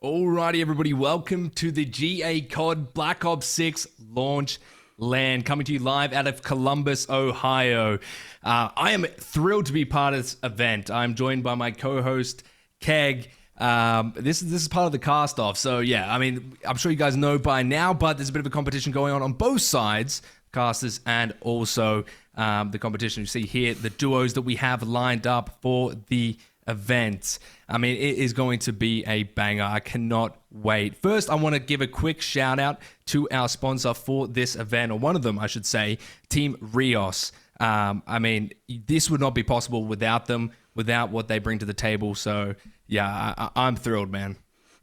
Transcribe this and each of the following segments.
Alrighty, everybody, welcome to the GA CoD Black Ops 6 launch LAN, coming to you live out of Columbus, Ohio. I am thrilled to be part of this event. I'm joined by my co-host, Keg. This is part of the cast-off, so yeah, I mean, I'm sure you guys know by now, but there's a bit of a competition going on both sides, casters and also the competition. You see here, the duos that we have lined up for the event. I mean, it is going to be a banger. I cannot wait. First, I want to give a quick shout out to our sponsor for this event, or one of them, I should say, Team Rios. I mean, this would not be possible without them, without what they bring to the table. So, yeah, I'm thrilled, man.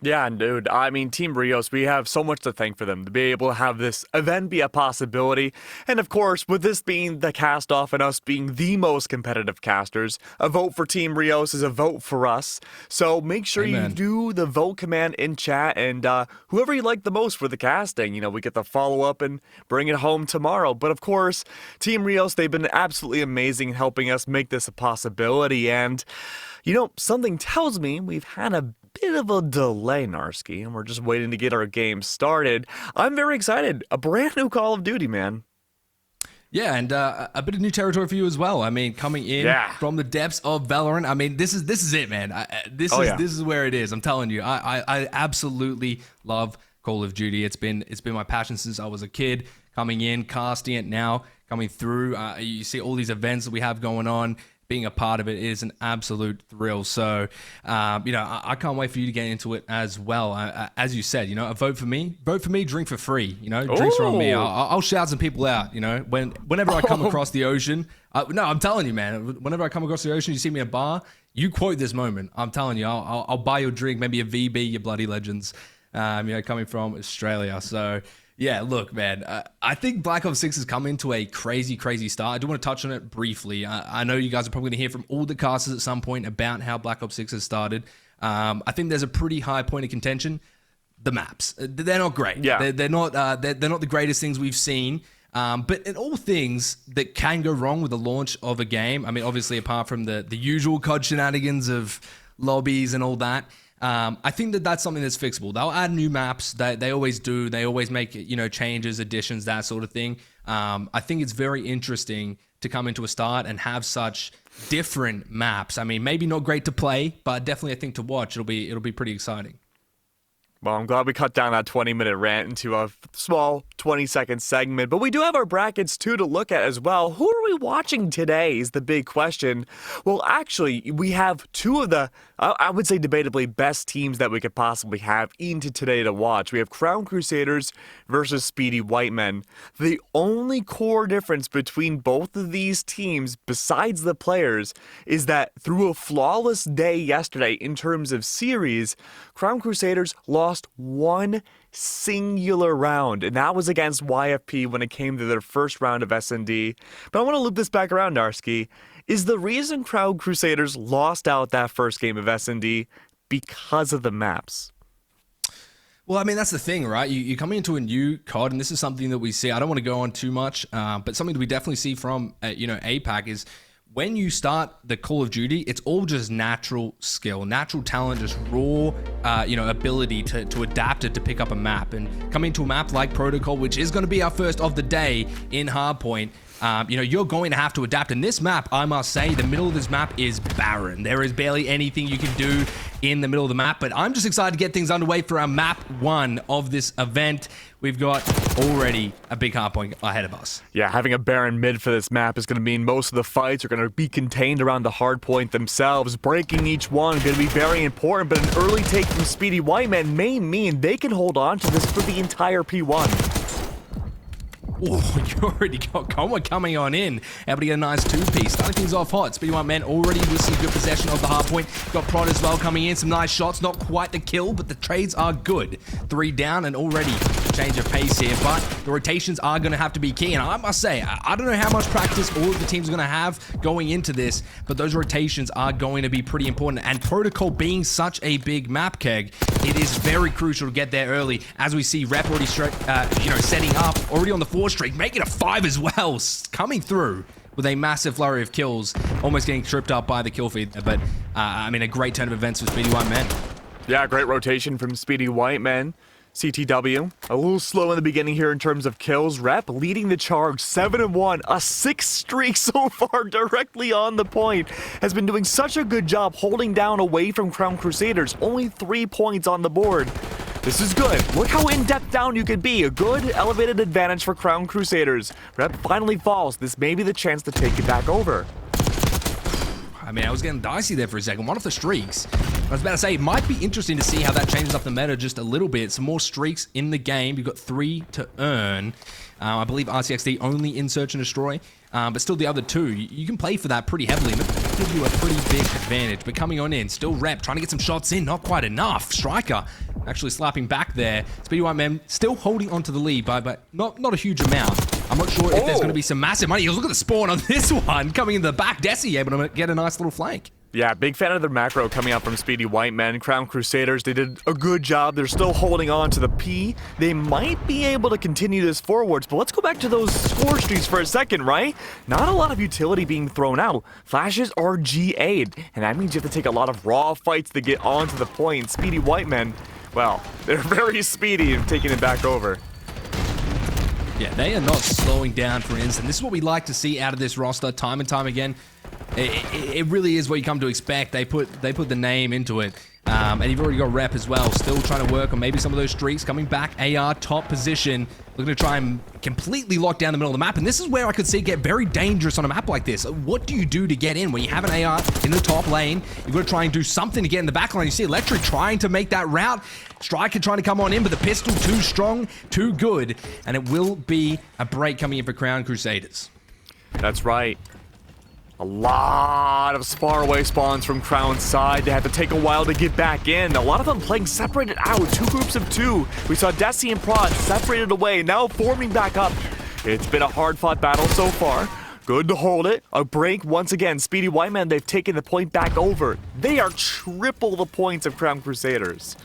Yeah, dude. I mean, Team Rios, we have so much to thank for them to be able to have this event be a possibility. And of course, with this being the cast off and us being the most competitive casters, a vote for Team Rios is a vote for us. So make sure you do the vote command in chat, and whoever you like the most for the casting, you know, we get the follow up and bring it home tomorrow. But of course, Team Rios, they've been absolutely amazing in helping us make this a possibility. And, you know, something tells me we've had a bit of a delay, Narski, and we're just waiting to get our game started. I'm very excited. A brand new Call of Duty, man. Yeah, and a bit of new territory for you as well. I mean, coming in from the depths of Valorant. I mean, this is it, man. This is where it is. I'm telling you, I absolutely love Call of Duty. It's been my passion since I was a kid. Coming in, casting it now, coming through. You see all these events that we have going on. Being a part of it is an absolute thrill. So, you know, I can't wait for you to get into it as well. As you said, you know, a vote for me, drink for free. You know, drinks are on me. I'll shout some people out. You know, whenever I come across the ocean. No, I'm telling you, man. Whenever I come across the ocean, you see me at a bar, you quote this moment. I'm telling you, I'll buy you a drink, maybe a VB, you bloody legends. You know, coming from Australia. So. Yeah, look, man, I think Black Ops 6 has come into a crazy start. I do want to touch on it briefly. I know you guys are probably going to hear from all the casters at some point about how Black Ops 6 has started. I think there's a pretty high point of contention. The maps, they're not great. Yeah, they're not the greatest things we've seen. But in all things that can go wrong with the launch of a game, I mean, obviously apart from the usual COD shenanigans of lobbies and all that. I think that's something that's fixable. They'll add new maps. They always do. They always make, you know, changes, additions, that sort of thing. I think it's very interesting to come into a start and have such different maps. I mean, maybe not great to play, but definitely I think to watch. It'll be pretty exciting. Well, I'm glad we cut down that 20-minute rant into a small 20-second segment, but we do have our brackets, too, to look at as well. Who are we watching today is the big question. Well, actually, we have two of the, I would say, debatably best teams that we could possibly have into today to watch. We have Crown Crusaders versus Speedy White Men. The only core difference between both of these teams, besides the players, is that through a flawless day yesterday in terms of series, Crown Crusaders lost one singular round, and that was against YFP when it came to their first round of S&D. But I want to loop this back around, Narski. Is the reason Crown Crusaders lost out that first game of S&D because of the maps? Well, I mean, that's the thing, right? You come into a new COD, and this is something that we see. I don't want to go on too much, but something that we definitely see from, you know, APAC is when you start the Call of Duty, it's all just natural skill, natural talent, just raw, you know, ability to adapt it, to pick up a map. And coming to a map like Protocol, which is going to be our first of the day in Hardpoint, you know, you're going to have to adapt. And this map, I must say, the middle of this map is barren. There is barely anything you can do in the middle of the map, but I'm just excited to get things underway for our map 1 of this event. We've got already a big hardpoint ahead of us. Yeah, having a barren mid for this map is going to mean most of the fights are going to be contained around the hardpoint themselves. Breaking each one going to be very important, but an early take from Speedy White Men may mean they can hold on to this for the entire P1. Oh, you already got Coma coming on in. Able to get a nice two-piece. Starting things off hot. Speedy White Men already with some good possession of the hard point. Got Prod as well coming in. Some nice shots. Not quite the kill, but the trades are good. 3 down and already a change of pace here. But the rotations are going to have to be key. And I must say, I don't know how much practice all of the teams are going to have going into this, but those rotations are going to be pretty important. And Protocol being such a big map, Keg, it is very crucial to get there early. As we see, Rep already you know, setting up, already on the 4 streak, making a 5 as well, coming through with a massive flurry of kills, almost getting tripped up by the kill feed. But, I mean, a great turn of events for Speedy White Men. Yeah, great rotation from Speedy Whiteman. CTW, a little slow in the beginning here in terms of kills. Rep leading the charge, 7-1, a 6th streak so far directly on the point. Has been doing such a good job holding down away from Crown Crusaders. Only 3 points on the board. This is good. Look how in-depth down you can be. A good elevated advantage for Crown Crusaders. Rep finally falls. This may be the chance to take it back over. I mean, I was getting dicey there for a second. One of the streaks. I was about to say, it might be interesting to see how that changes up the meta just a little bit. Some more streaks in the game. You've got 3 to earn. I believe RCXD only in Search and Destroy. But still the other 2, you can play for that pretty heavily. And that gives you a pretty big advantage. But coming on in, still Rep, trying to get some shots in. Not quite enough. Striker actually slapping back there. Speedy Whiteman still holding onto the lead, but not a huge amount. I'm not sure if there's going to be some massive money. Look at the spawn on this one. Coming in the back, Desi able to get a nice little flank. Yeah, big fan of the macro coming out from Speedy Whiteman. Crown Crusaders, they did a good job. They're still holding on to the P. They might be able to continue this forwards, but let's go back to those score streaks for a second, right? Not a lot of utility being thrown out. Flashes are GA'd, and that means you have to take a lot of raw fights to get onto the point. Speedy Whiteman, well, they're very speedy in taking it back over. Yeah, they are not slowing down for an instant. This is what we like to see out of this roster time and time again. It really is what you come to expect. They put the name into it. And you've already got Rep as well, still trying to work on maybe some of those streaks. Coming back, AR top position, looking to try and completely lock down the middle of the map. And this is where I could see it get very dangerous on a map like this. What do you do to get in when you have an AR in the top lane? You've got to try and do something to get in the back line. You see Electric trying to make that route. Striker trying to come on in, but the pistol too strong, too good. And it will be a break coming in for Crown Crusaders. That's right. A lot of faraway spawns from Crown's side. They had to take a while to get back in. A lot of them playing separated out. 2 groups of 2. We saw Desi and Prod separated away, now forming back up. It's been a hard-fought battle so far. Good to hold it. A break once again. Speedy Whiteman, they've taken the point back over. They are triple the points of Crown Crusaders.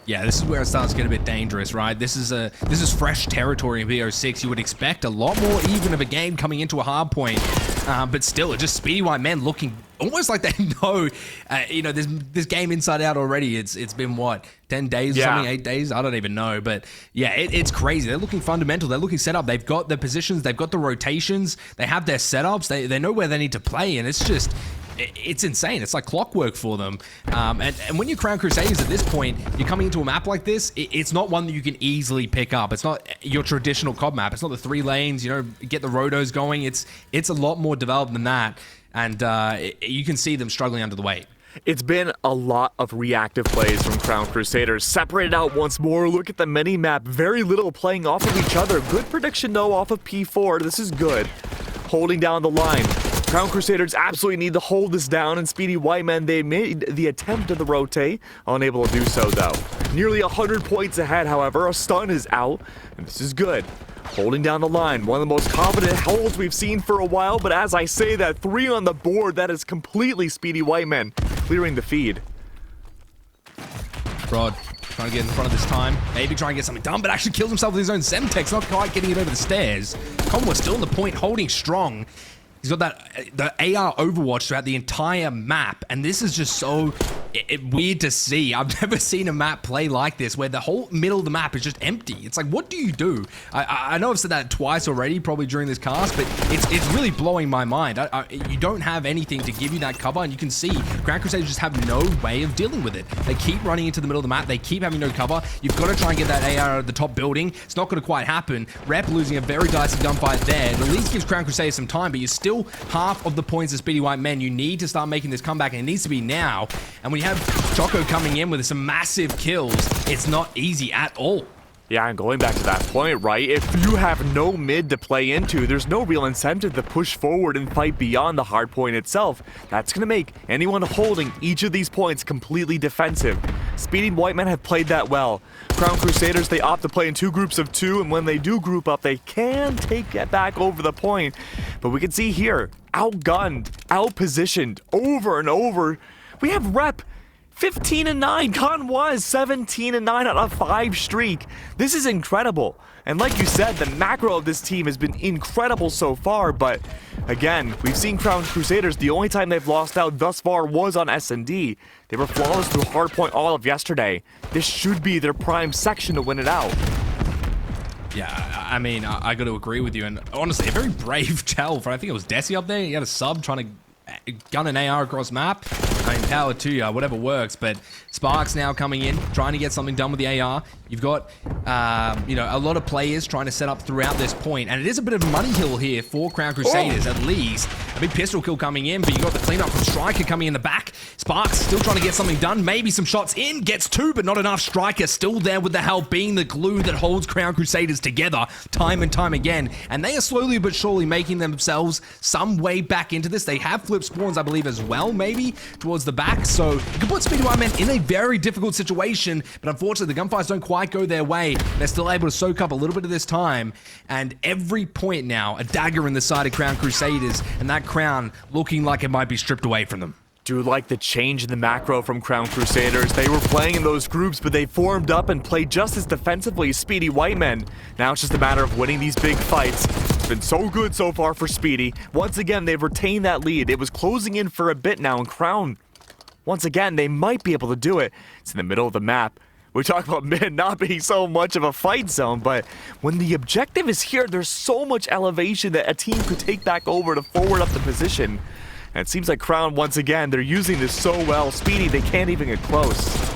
Yeah, this is where it starts to get a bit dangerous, right? This is fresh territory in BO6. You would expect a lot more even of a game coming into a hard point, but still, just Speedy Whiteman looking almost like they know, this game inside out already. It's been what, 10 days or something, 8 days? I don't even know, but yeah, it's crazy. They're looking fundamental. They're looking set up. They've got the positions. They've got the rotations. They have their setups. They know where they need to play, and it's insane. It's like clockwork for them. And when you're Crown Crusaders at this point, you're coming into a map like this, it's not one that you can easily pick up. It's not your traditional CoD map. It's not the 3 lanes, get the rotos going. It's a lot more developed than that. And you can see them struggling under the weight. It's been a lot of reactive plays from Crown Crusaders. Separated out once more. Look at the mini-map. Very little playing off of each other. Good prediction, though, off of P4. This is good. Holding down the line. Crown Crusaders absolutely need to hold this down, and Speedy Whiteman, they made the attempt to the rotate, unable to do so, though. Nearly 100 points ahead, however. A stun is out, and this is good. Holding down the line, one of the most confident holds we've seen for a while, but as I say that, 3 on the board, that is completely Speedy Whiteman clearing the feed. Rod trying to get in front of this time, maybe trying to get something done, but actually kills himself with his own Semtex, not quite getting it over the stairs. Commonwealth still on the point, holding strong. He's got the AR Overwatch throughout the entire map, and this is just so weird to see. I've never seen a map play like this, where the whole middle of the map is just empty. It's like, what do you do? I know I've said that twice already, probably during this cast, but it's really blowing my mind. You don't have anything to give you that cover, and you can see Crown Crusaders just have no way of dealing with it. They keep running into the middle of the map. They keep having no cover. You've got to try and get that AR at the top building. It's not going to quite happen. Rep losing a very dicey gunfight there. The least gives Crown Crusaders some time, but you're still half of the points of Speedy Whiteman. You need to start making this comeback, and it needs to be now. And when you have Choco coming in with some massive kills, it's not easy at all. Yeah, and going back to that point, right? If you have no mid to play into, there's no real incentive to push forward and fight beyond the hard point itself. That's going to make anyone holding each of these points completely defensive. Speedy Whiteman have played that well. Crown Crusaders, they opt to play in 2 groups of 2, and when they do group up, they can take it back over the point. But we can see here, outgunned, outpositioned, over and over. We have Rep 15-9. Con was 17-9 on a 5 streak. This is incredible. And like you said, the macro of this team has been incredible so far, but again, we've seen Crown Crusaders, the only time they've lost out thus far was on S&D. They were flawless through hardpoint all of yesterday. This should be their prime section to win it out. Yeah, I mean, I got to agree with you, and honestly, a very brave tell for, I think it was Desi up there. He had a sub trying to gun an AR across map. I mean, power to you, whatever works, but Sparks now coming in, trying to get something done with the AR. You've got, you know, a lot of players trying to set up throughout this point, and it is a bit of a money hill here for Crown Crusaders, at least. A big pistol kill coming in, but you got the cleanup from Striker coming in the back. Sparks still trying to get something done, maybe some shots in, gets 2, but not enough. Striker still there with the help, being the glue that holds Crown Crusaders together time and time again, and they are slowly but surely making themselves some way back into this. They have flipped spawns, I believe, as well, maybe, towards the back, so you can put Speedy Men in a very difficult situation, but unfortunately, the gunfires don't quite go their way. They're still able to soak up a little bit of this time, and every point now, a dagger in the side of Crown Crusaders, and that crown looking like it might be stripped away from them. Do you like the change in the macro from Crown Crusaders? They were playing in those groups, but they formed up and played just as defensively as Speedy Whitemen. Now it's just a matter of winning these big fights. It's been so good so far for Speedy. Once again, they've retained that lead. It was closing in for a bit now, and Crown, once again, they might be able to do it. It's in the middle of the map. We talk about mid not being so much of a fight zone, but when the objective is here, there's so much elevation that a team could take back over to forward up the position. And it seems like Crown, once again, they're using this so well. Speedy, they can't even get close.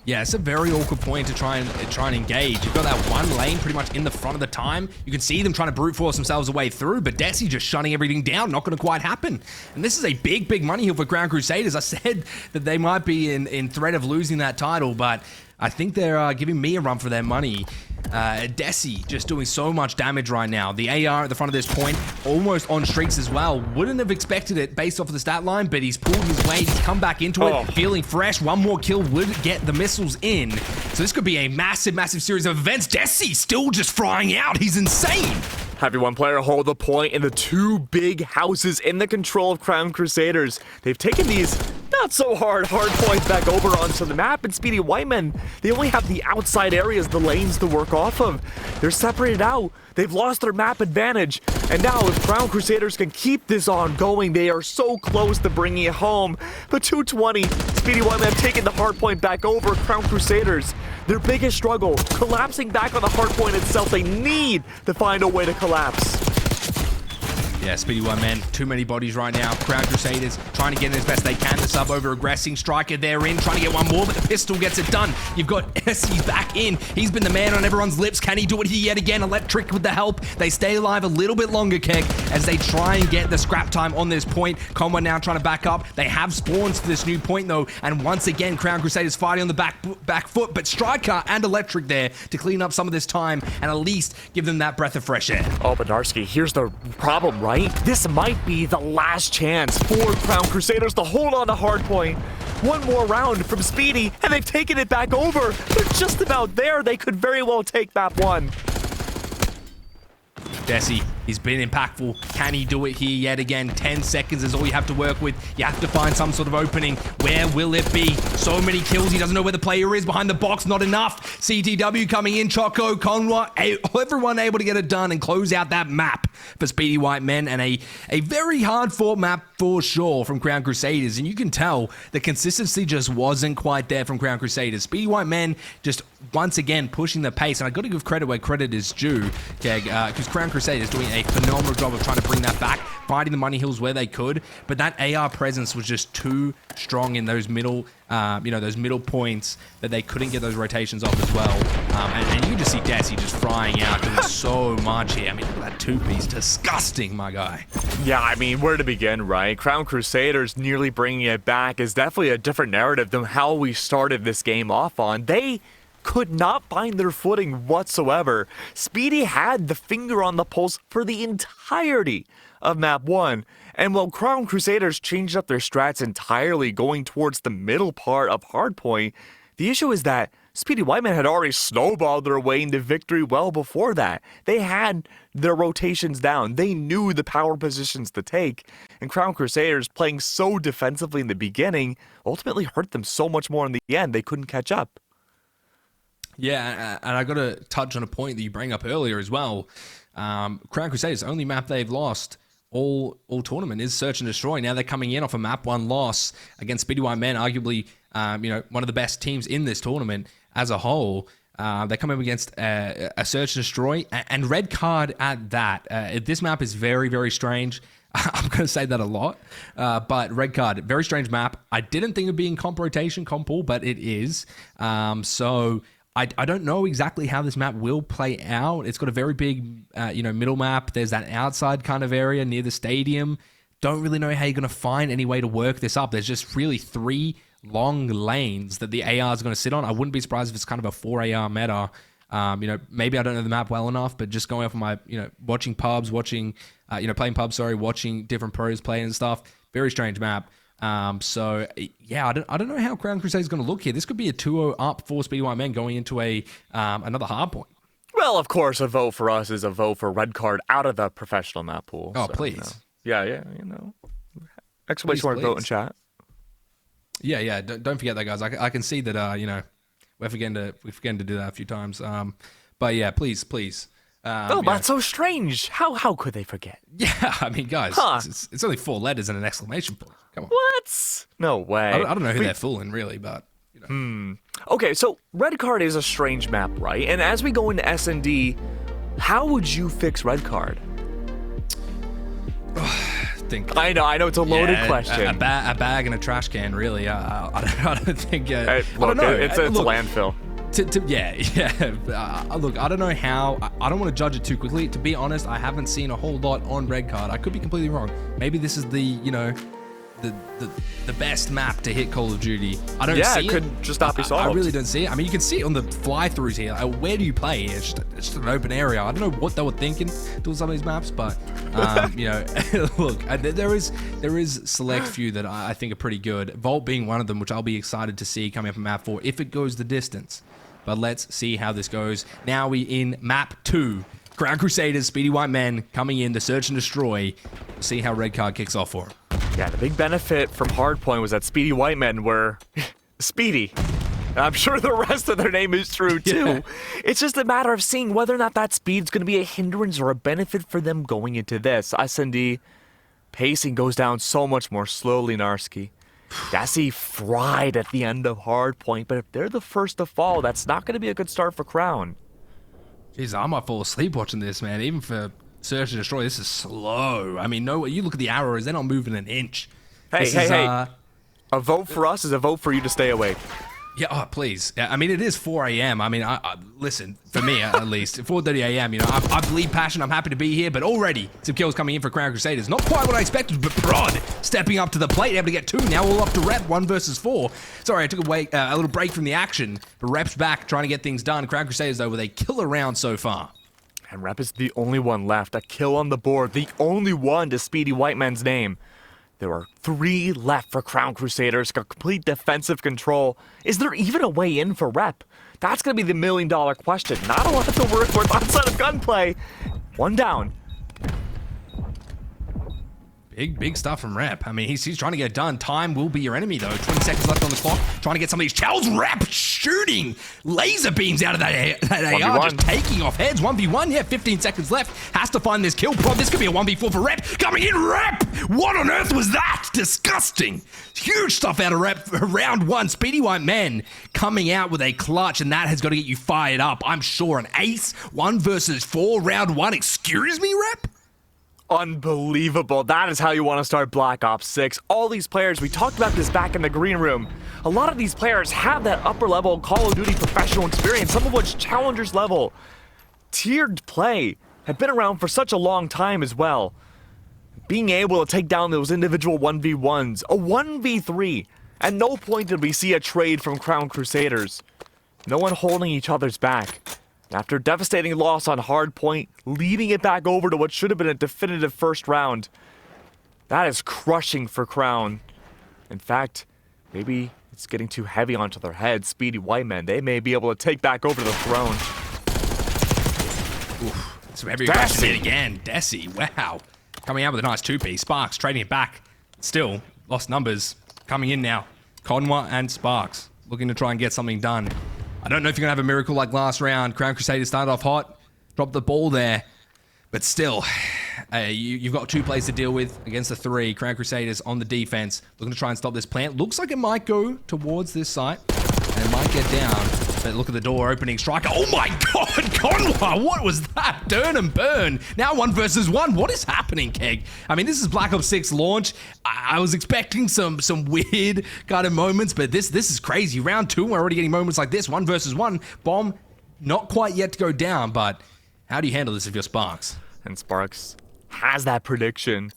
Yeah, it's a very awkward point to try and engage. You've got that one lane pretty much in the front of the time. You can see them trying to brute force themselves away through, but Desi just shutting everything down. Not going to quite happen. And this is a big, big money hill for Crown Crusaders. I said that they might be in threat of losing that title, but I think they're giving me a run for their money. Desi just doing so much damage right now. The AR at the front of this point, almost on streaks as well. Wouldn't have expected it based off of the stat line, but he's pulled his weight. He's come back into it, feeling fresh. One more kill would get the missiles in. So this could be a massive, massive series of events. Desi still just frying out. He's insane. Having one player hold the point in the 2 big houses in the control of Crown Crusaders. They've taken these not so hard points back over onto the map, and Speedy Whitemen, they only have the outside areas, the lanes to work off of. They're separated out. They've lost their map advantage, and now if Crown Crusaders can keep this on going, they are so close to bringing it home. But 220, Speedy Whitemen have taken the hardpoint back over. Crown Crusaders, their biggest struggle, collapsing back on the hardpoint itself. They need to find a way to collapse. Yeah, Speedy Whitemen, too many bodies right now. Crown Crusaders trying to get in as best they can. The sub over aggressing. Striker there in, trying to get one more, but the pistol gets it done. You've got Essie's back in. He's been the man on everyone's lips. Can he do it here yet again? Electric with the help. They stay alive a little bit longer, Keg, as they try and get the scrap time on this point. Conway now trying to back up. They have spawns for this new point, though, and once again, Crown Crusaders fighting on the back foot, but Striker and Electric there to clean up some of this time and at least give them that breath of fresh air. Oh, Benarski, here's the problem, right? This might be the last chance for Crown Crusaders to hold on to hardpoint. One more round from Speedy, and they've taken it back over. They're just about there. They could very well take map 1. Desi, he's been impactful. Can he do it here yet again? 10 seconds is all you have to work with. You have to find some sort of opening. Where will it be? So many kills. He doesn't know where the player is. Behind the box, not enough. CTW coming in. Choco, Conroy, everyone able to get it done and close out that map for Speedy Whitemen, and a very hard-fought map for sure from Crown Crusaders. And you can tell the consistency just wasn't quite there from Crown Crusaders. Speedy Whitemen just once again pushing the pace, and I got to give credit where credit is due, because Crown Crusaders doing a phenomenal job of trying to bring that back, fighting the money hills where they could, but that AR presence was just too strong in those middle, those middle points that they couldn't get those rotations off as well. And you can just see Desi just frying out, doing so much here. I mean, look at that 2-piece, disgusting, my guy. Yeah, I mean, where to begin, right? Crown Crusaders nearly bringing it back is definitely a different narrative than how we started this game off on. They could not find their footing whatsoever. Speedy had the finger on the pulse for the entirety of map 1. And while Crown Crusaders changed up their strats entirely going towards the middle part of hardpoint, the issue is that Speedy Whiteman had already snowballed their way into victory well before that. They had their rotations down. They knew the power positions to take. And Crown Crusaders, playing so defensively in the beginning, ultimately hurt them so much more in the end, they couldn't catch up. Yeah, and I got to touch on a point that you bring up earlier as well. Crown Crusaders, only map they've lost all tournament is Search and Destroy. Now they're coming in off a map 1 loss against Speedy Whiteman, arguably one of the best teams in this tournament as a whole. They come up against a Search and Destroy and red card at that. This map is very, very strange. I'm going to say that a lot, but red card, very strange map. I didn't think it'd be in comp rotation, comp pool, but it is. So I don't know exactly how this map will play out. It's got a very big, middle map. There's that outside kind of area near the stadium. Don't really know how you're going to find any way to work this up. There's just really 3 long lanes that the AR is going to sit on. I wouldn't be surprised if it's kind of a 4 AR meta. Maybe I don't know the map well enough, but just going off of my, watching pubs, watching different pros play and stuff. Very strange map. I don't know how Crown Crusade is going to look here. This could be a 2-0 up for Speedy Whiteman going into another hard point. Well, of course, a vote for us is a vote for red card out of the professional map pool. Oh, so, please. Yeah, exclamation mark vote in chat. Yeah. Don't forget that, guys. I can see that. We're forgetting to do that a few times. But yeah, please. That's so strange. How could they forget? Yeah, I mean, guys, it's only 4 letters and an exclamation point. Come on. What? No way. I don't know who they're fooling, really, but. Okay, so red card is a strange map, right? And as we go into S&D, how would you fix red card? I know it's a loaded question. A bag and a trash can, really. I don't think. I don't know. It's a landfill. Look, I don't know how. I don't want to judge it too quickly. To be honest, I haven't seen a whole lot on red card. I could be completely wrong. Maybe this is the best map to hit Call of Duty. I don't see it. Yeah, it could just not be solved. I really don't see it. I mean, you can see it on the fly-throughs here. Where do you play? It's just an open area. I don't know what they were thinking doing some of these maps, but look, there is select few that I think are pretty good. Vault being one of them, which I'll be excited to see coming up in map 4 if it goes the distance. But let's see how this goes. Now we in map 2. Crown Crusaders, Speedy Whiteman coming in to search and destroy. We'll see how red card kicks off for him. Yeah, the big benefit from Hardpoint was that Speedy Whitemen were Speedy. And I'm sure the rest of their name is true too. Yeah. It's just a matter of seeing whether or not that speed's going to be a hindrance or a benefit for them going into this. S&D pacing goes down so much more slowly, Narski. Dassie fried at the end of Hardpoint, but if they're the first to fall, that's not going to be a good start for Crown. Jeez, I might fall asleep watching this, man. Even for Search and Destroy, this is slow. I mean, you look at the arrows, they're not moving an inch. Hey. A vote for us is a vote for you to stay awake. Yeah, please. I mean, it is 4 a.m. I mean, listen, for me at least, 4:30 a.m., I bleed passion. I'm happy to be here, but already some kills coming in for Crown Crusaders. Not quite what I expected, but Prod stepping up to the plate, able to get 2. Now all up to Rep, 1 versus 4. Sorry, I took a little break from the action, but Rep's back trying to get things done. Crown Crusaders, though, with a killer round so far. And Rep is the only one left. A kill on the board, the only one to Speedy Whiteman's name. There are 3 left for Crown Crusaders, complete defensive control. Is there even a way in for Rep? That's going to be the $1 million question. Not a lot to work with outside of gunplay. 1 down. Big stuff from Rep. I mean, he's trying to get it done. Time will be your enemy, though. 20 seconds left on the clock. Trying to get some of these shells. Rep shooting laser beams out of that AR. Just taking off heads. 1v1. Yeah, 15 seconds left. Has to find this kill. This could be a 1v4 for Rep. Coming in, Rep. What on earth was that? Disgusting. Huge stuff out of Rep. Round 1. Speedy Whiteman coming out with a clutch, and that has got to get you fired up. I'm sure an ace. 1 versus 4. Round 1. Excuse me, Rep? Unbelievable. That is how you want to start Black Ops 6. All these players, we talked about this back in the green room. A lot of these players have that upper level Call of Duty professional experience, some of which challengers level. Tiered play have been around for such a long time as well. Being able to take down those individual 1v1s, a 1v3. At no point did we see a trade from Crown Crusaders. No one holding each other's back. After devastating loss on Hardpoint, leading it back over to what should have been a definitive first round. That is crushing for Crown. In fact, maybe It's getting too heavy onto their heads. Speedy White Men, they may be able to take back over the throne. Oof. Some heavy aggression again. Desi, wow. Coming out with a nice 2-piece. Sparks trading it back. Still, lost numbers. Coming in now. Conwa and Sparks looking to try and get something done. I don't know if you're going to have a miracle like last round. Crown Crusaders started off hot. Dropped the ball there. But still, you've got 2 plays to deal with against the 3. Crown Crusaders on the defense. Looking to try and stop this plant. Looks like it might go towards this site. And it might get down. But look at the door opening. Striker. Oh my god, Conwa! What was that? Turn and burn. Now 1 versus 1. What is happening, Keg? I mean, this is Black Ops 6 launch. I was expecting some weird kind of moments, but this is crazy. Round 2, we're already getting moments like this. 1 versus 1. Bomb not quite yet to go down, but how do you handle this if you're Sparks? And Sparks has that prediction.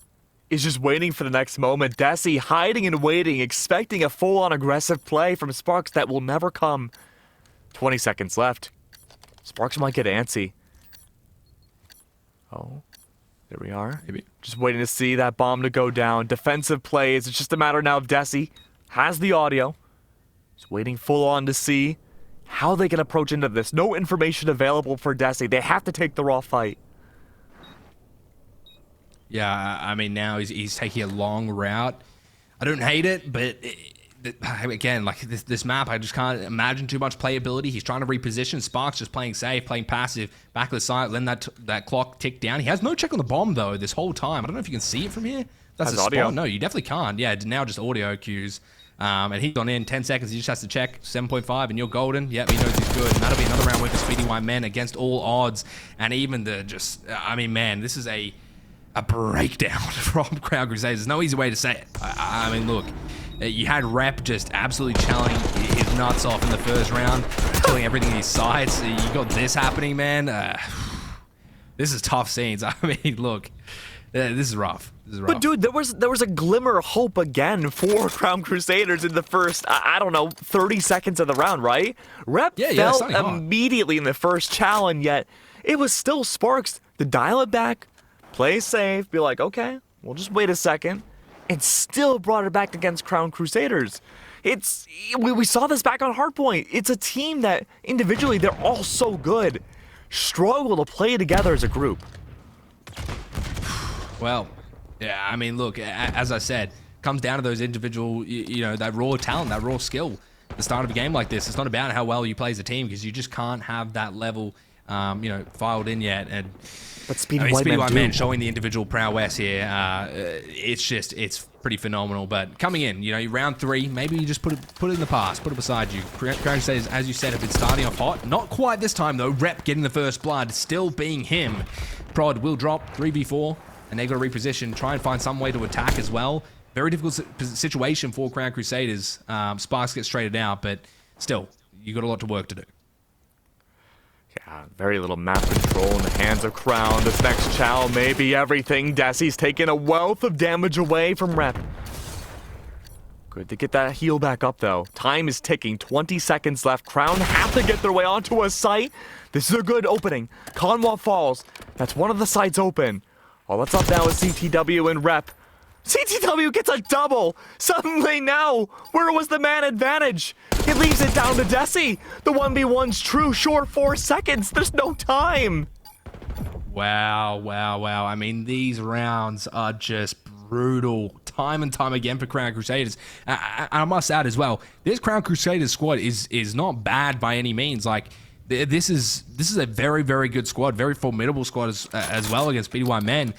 Is just waiting for the next moment. Desi hiding and waiting, expecting a full-on aggressive play from Sparks that will never come. 20 seconds left. Sparks might get antsy. Oh, there we are. Maybe. Just waiting to see that bomb to go down. Defensive plays. It's just a matter now of Desi has the audio. Just waiting full on to see how they can approach into this. No information available for Desi. They have to take the raw fight. Yeah, I mean, now he's taking a long route. I don't hate it, but again, like this map, I just can't imagine too much playability. He's trying to reposition. Sparks just playing safe, playing passive, back of the site, letting that clock tick down. He has no check on the bomb, though, this whole time. I don't know if you can see it from here. That's a audio. Spot. No, you definitely can't. Yeah, now just audio cues. And he's gone in 10 seconds. He just has to check 7.5, and you're golden. Yep, he knows he's good. And that'll be another round win for Speedy White Men against all odds. And even I mean, man, this is a breakdown from Crown Crusaders. There's no easy way to say it. I mean, look, you had Rep just absolutely challenging his nuts off in the first round, killing everything in his sights. You got this happening, man. This is tough scenes. I mean, look, this is rough. But dude, there was a glimmer of hope again for Crown Crusaders in the first, I don't know, 30 seconds of the round, right? Rep fell immediately in the first challenge, yet it was still Sparks to dial it back, play safe, be like, okay, we'll just wait a second, and still brought it back against Crown Crusaders. We saw this back on Hardpoint. It's a team that individually they're all so good, struggle to play together as a group. Well, yeah, I mean, look, as I said, comes down to those individual, that raw talent, that raw skill. At the start of a game like this, it's not about how well you play as a team, because you just can't have that level, filed in yet. And but Speedy White Men showing the individual prowess here, it's pretty phenomenal. But coming in, round 3, maybe you just put it in the past, put it beside you. Crown Crusaders, as you said, have been starting off hot. Not quite this time, though. Rep getting the first blood, still being him. Prod will drop 3v4. And they've got to reposition, try and find some way to attack as well. Very difficult situation for Crown Crusaders. Sparks gets traded out, but still, you got a lot to work to do. Yeah, very little map control in the hands of Crown. This next chow may be everything. Desi's taking a wealth of damage away from Rep. Good to get that heal back up, though. Time is ticking. 20 seconds left. Crown have to get their way onto a site. This is a good opening. Conwa falls. That's one of the sites open. All that's up now is CTW and Rep. CTW gets a double! Suddenly now, where was the man advantage? It leaves it down to Desi. The 1v1's true, short 4 seconds. There's no time. Wow. I mean, these rounds are just brutal. Time and time again for Crown Crusaders. I must add as well, this Crown Crusaders squad is not bad by any means. Like, this is a very, very good squad, very formidable squad as well against Speedy White Men.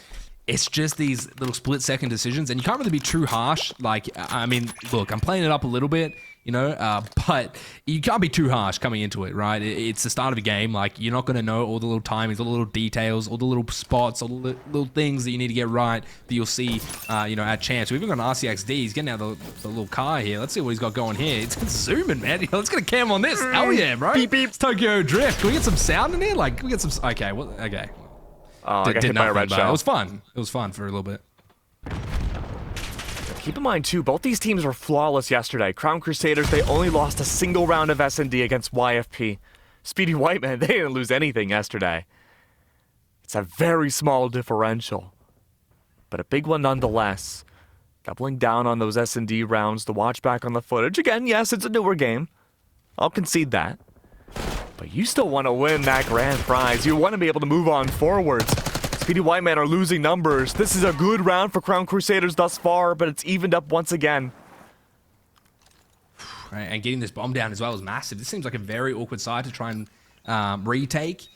It's just these little split-second decisions, and you can't really be too harsh. Like, I mean, look, I'm playing it up a little bit, but you can't be too harsh coming into it, right? It's the start of a game. Like, you're not going to know all the little timings, all the little details, all the little spots, all the little things that you need to get right that you'll see, at chance. We've even got an RCXD. He's getting out the little car here. Let's see what he's got going here. It's zooming, man. Let's get a cam on this. Hell yeah, bro. Beep, beep. It's Tokyo Drift. Can we get some sound in here? Like, can we get some... Okay, well, okay. Oh, I got hit by a red shell. It was fun. It was fun for a little bit. Keep in mind, too, both these teams were flawless yesterday. Crown Crusaders, they only lost a single round of S&D against YFP. Speedy White Men, they didn't lose anything yesterday. It's a very small differential, but a big one nonetheless. Doubling down on those S&D rounds, the watch back on the footage. Again, yes, it's a newer game. I'll concede that. But you still want to win that grand prize. You want to be able to move on forwards. Speedy Whiteman are losing numbers. This is a good round for Crown Crusaders thus far, but it's evened up once again. And getting this bomb down as well is massive. This seems like a very awkward side to try and retake.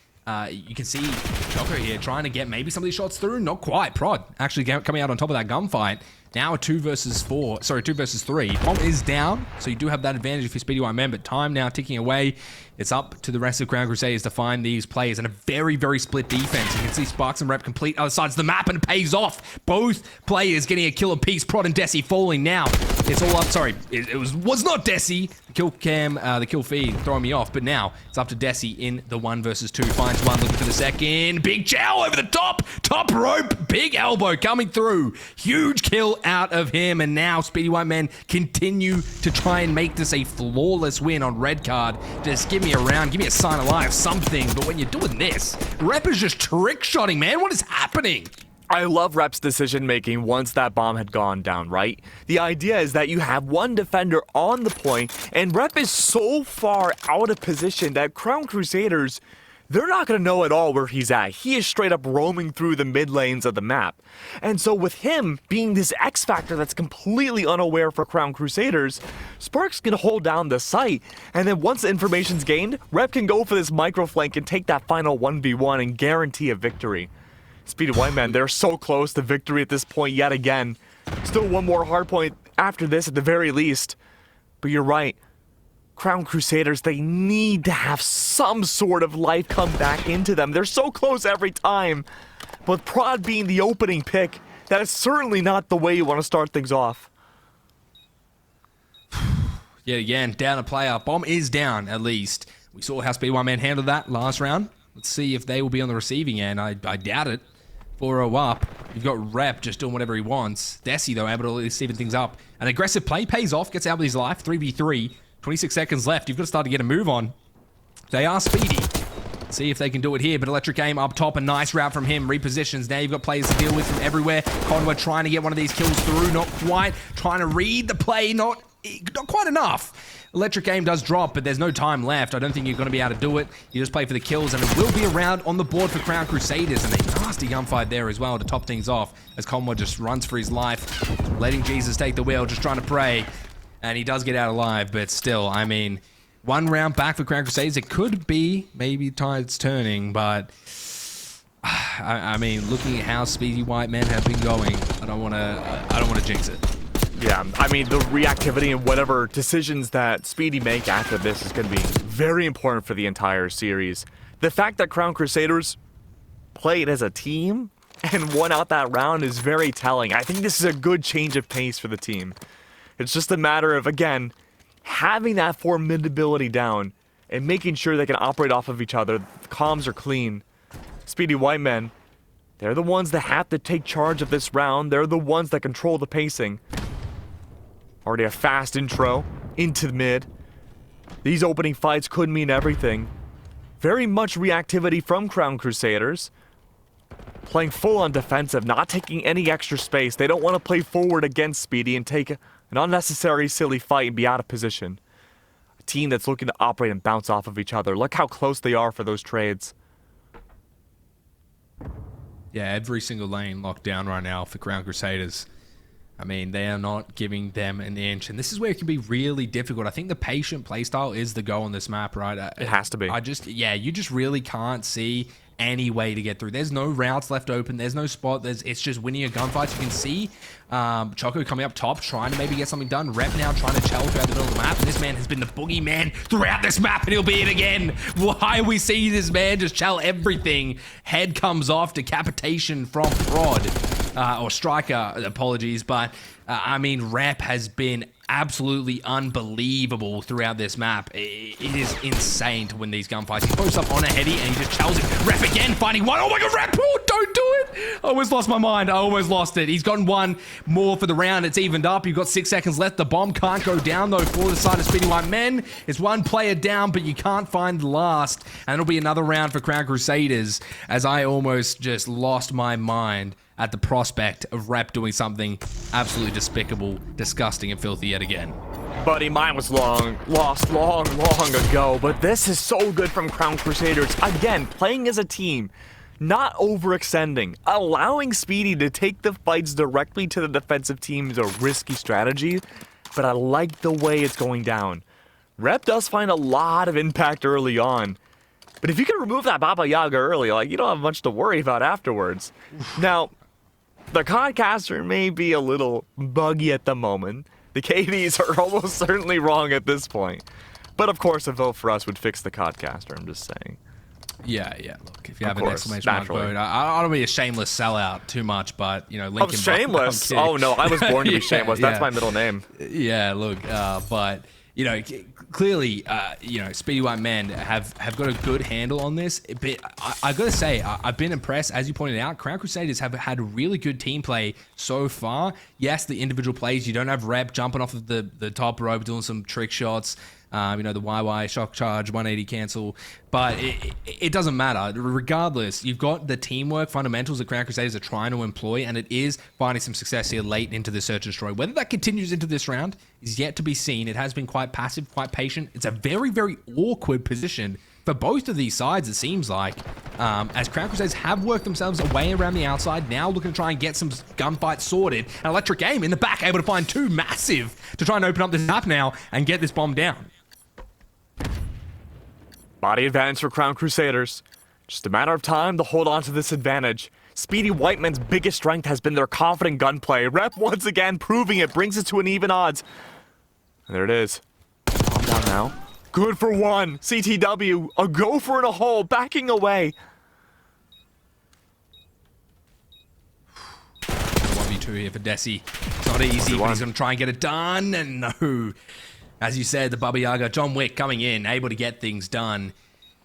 You can see Choco here trying to get maybe some of these shots through. Not quite. Prod actually coming out on top of that gunfight. Now a 2 versus 3. Bomb is down, so you do have that advantage if you're Speedy White Men, but time now ticking away. It's up to the rest of Crown Crusaders to find these players, and a very, very split defense. You can see Sparks and Rep complete other sides of the map, and it pays off. Both players getting a kill apiece. Prod and Desi falling now. It's all up. Sorry, it was not Desi. The kill cam, the kill feed throwing me off, but now it's up to Desi in the 1 versus 2. Finds one, looking for the second. Big chow over the top. Top rope. Big elbow coming through. Huge kill out of him, and now Speedy White Men continue to try and make this a flawless win on red card. Just give me a round, give me a sign of life, something. But when you're doing this, Rep is just trick-shotting, man. What is happening? I love Rep's decision making once that bomb had gone down, right? The idea is that you have one defender on the point, and Rep is so far out of position that Crown Crusaders, they're not going to know at all where he's at. He is straight up roaming through the mid lanes of the map. And so with him being this X factor that's completely unaware for Crown Crusaders, Sparks can hold down the site. And then once the information's gained, Rep can go for this micro flank and take that final 1v1 and guarantee a victory. Speedy White Man, they're so close to victory at this point yet again. Still one more hard point after this at the very least. But you're right. Crown Crusaders, they need to have some sort of life come back into them. They're so close every time. But Prod being the opening pick, that is certainly not the way you want to start things off. Yet again, down a player. Bomb is down, at least. We saw how Speedy One Man handled that last round. Let's see if they will be on the receiving end. I doubt it. 4-0 up. You've got Rep just doing whatever he wants. Desi, though, able to at least even things up. An aggressive play pays off, gets out with his life. 3v3. 26 seconds left. You've got to start to get a move on. They are speedy. See if they can do it here, but Electric Aim up top. A nice route from him. Repositions. Now you've got players to deal with from everywhere. Conway trying to get one of these kills through. Not quite. Trying to read the play. Not quite enough. Electric Aim does drop, but there's no time left. I don't think you're going to be able to do it. You just play for the kills, and it will be a round on the board for Crown Crusaders, and a nasty gunfight there as well to top things off as Conway just runs for his life, letting Jesus take the wheel, just trying to pray. And he does get out alive, but still, I mean, one round back for Crown Crusaders. It could be maybe tides turning, but I mean, looking at how Speedy White Men have been going, I don't want to jinx it. Yeah, I mean, the reactivity and whatever decisions that Speedy make after this is going to be very important for the entire series. The fact that Crown Crusaders played as a team and won out that round is very telling. I think this is a good change of pace for the team. It's just a matter of, again, having that formidability down and making sure they can operate off of each other. The comms are clean. Speedy White Men, they're the ones that have to take charge of this round. They're the ones that control the pacing. Already a fast intro into the mid. These opening fights could mean everything. Very much reactivity from Crown Crusaders. Playing full on defensive, not taking any extra space. They don't want to play forward against Speedy and take an unnecessary silly fight and be out of position. A team that's looking to operate and bounce off of each other. Look how close they are for those trades. Yeah, every single lane locked down right now for Crown Crusaders. I mean, they are not giving them an inch, and this is where it can be really difficult. I think the patient playstyle is the go on this map, right? It has to be. You just really can't see any way to get through. There's no routes left open. There's no spot. It's just winning a gunfight. You can see Choco coming up top, trying to maybe get something done. Rep now trying to chell throughout the middle of the map, and this man has been the boogeyman throughout this map, and he'll be it again. Why we see this man just chell everything? Head comes off, decapitation from Prod. Or Striker, apologies, but I mean, Rep has been absolutely unbelievable throughout this map. It is insane to win these gunfights. He posts up on a heady and he just challenges it. Rep again, finding one. Oh my god, Rep! Oh, don't do it! I almost lost my mind. I almost lost it. He's gotten one more for the round. It's evened up. You've got 6 seconds left. The bomb can't go down, though, for the side of Speedy White Men. It's one player down, but you can't find the last. And it'll be another round for Crown Crusaders, as I almost just lost my mind at the prospect of Rep doing something absolutely despicable, disgusting, and filthy yet again. Buddy, mine was lost long ago, but this is so good from Crown Crusaders. Again, playing as a team, not overextending, allowing Speedy to take the fights directly to the defensive team is a risky strategy, but I like the way it's going down. Rep does find a lot of impact early on, but if you can remove that Baba Yaga early, like, you don't have much to worry about afterwards. Now, the Codcaster may be a little buggy at the moment. The KDs are almost certainly wrong at this point. But of course, a vote for us would fix the Codcaster, I'm just saying. Yeah. Look, if you have an exclamation mark vote, I don't want to be a shameless sellout too much, but, you know, Lincoln... Oh, shameless? Oh, no, I was born to be shameless. That's my middle name. Yeah, look, but... You know, clearly, you know, Speedy White Men have got a good handle on this. But I got to say, I've been impressed. As you pointed out, Crown Crusaders have had really good team play so far. Yes, the individual plays, you don't have Rep jumping off of the top rope, doing some trick shots. You know, the YY, shock charge, 180 cancel. But it doesn't matter. Regardless, you've got the teamwork fundamentals that Crown Crusaders are trying to employ, and it is finding some success here late into the Search and Destroy. Whether that continues into this round is yet to be seen. It has been quite passive, quite patient. It's a very, very awkward position for both of these sides, it seems like, as Crown Crusaders have worked themselves away around the outside, now looking to try and get some gunfights sorted. And Electric Aim in the back, able to find two massive to try and open up this map now and get this bomb down. Body advantage for Crown Crusaders. Just a matter of time to hold on to this advantage. Speedy Whiteman's biggest strength has been their confident gunplay. Rep once again proving it, brings it to an even odds. And there it is. Bomb down now. Good for one. CTW, a gopher in a hole, backing away. 1v2 here for Desi. It's not easy, but he's going to try and get it done. And no. As you said, the Baba Yaga, John Wick coming in, able to get things done.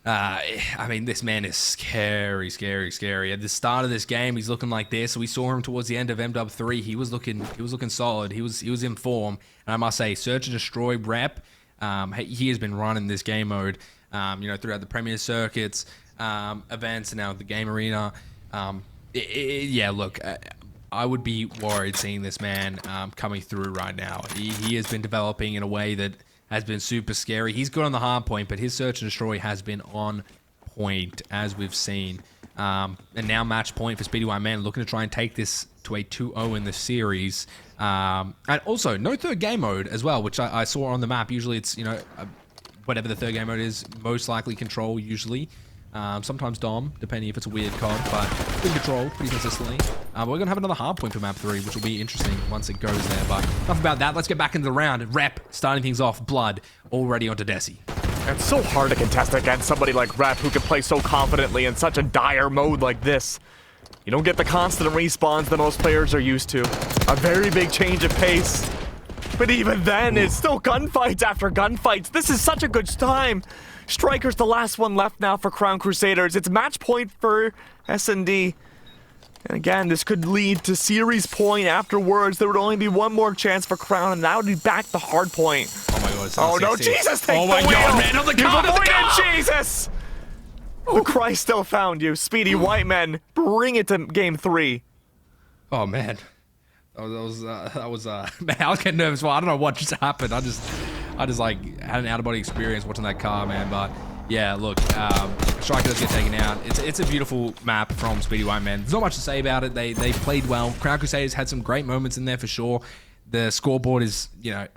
I mean, this man is scary. At the start of this game, he's looking like this. We saw him towards the end of MW3. He was looking solid. He was in form. And I must say, Search and Destroy Rep, he has been running this game mode, you know, throughout the Premier Circuits, events, and now the Game Arena. Yeah, look, I would be worried seeing this man coming through right now. He has been developing in a way that has been super scary. He's good on the hard point, but his Search and Destroy has been on point, as we've seen. And now match point for Speedy White Man, looking to try and take this to a 2-0 in the series. And also, no third game mode as well, which I saw on the map. Usually it's, you know, whatever the third game mode is, most likely control usually. Sometimes Dom, depending if it's a weird CoD, but good control pretty consistently. We're going to have another hard point for map 3, which will be interesting once it goes there. But enough about that. Let's get back into the round. Rep, starting things off. Blood, already onto Desi. It's so hard to contest against somebody like Rep who can play so confidently in such a dire mode like this. You don't get the constant respawns that most players are used to. A very big change of pace. But even then, it's still gunfights after gunfights. This is such a good time. Striker's the last one left now for Crown Crusaders. It's match point for S&D. And again, this could lead to series point afterwards. There would only be one more chance for Crown, and that would be back to hard point. Oh my god, it's oh no, Jesus, take the wheel! God, man, on the car, Jesus! The Christ still found you. Speedy White Men, bring it to game 3. Oh man. That was man, I was getting nervous. Well, I don't know what just happened. I just like had an out-of-body experience watching that car, man. But yeah, look, Striker does get taken out. It's a beautiful map from Speedy White Men. There's not much to say about it. They played well. Crown Crusaders had some great moments in there for sure. The scoreboard is, you know,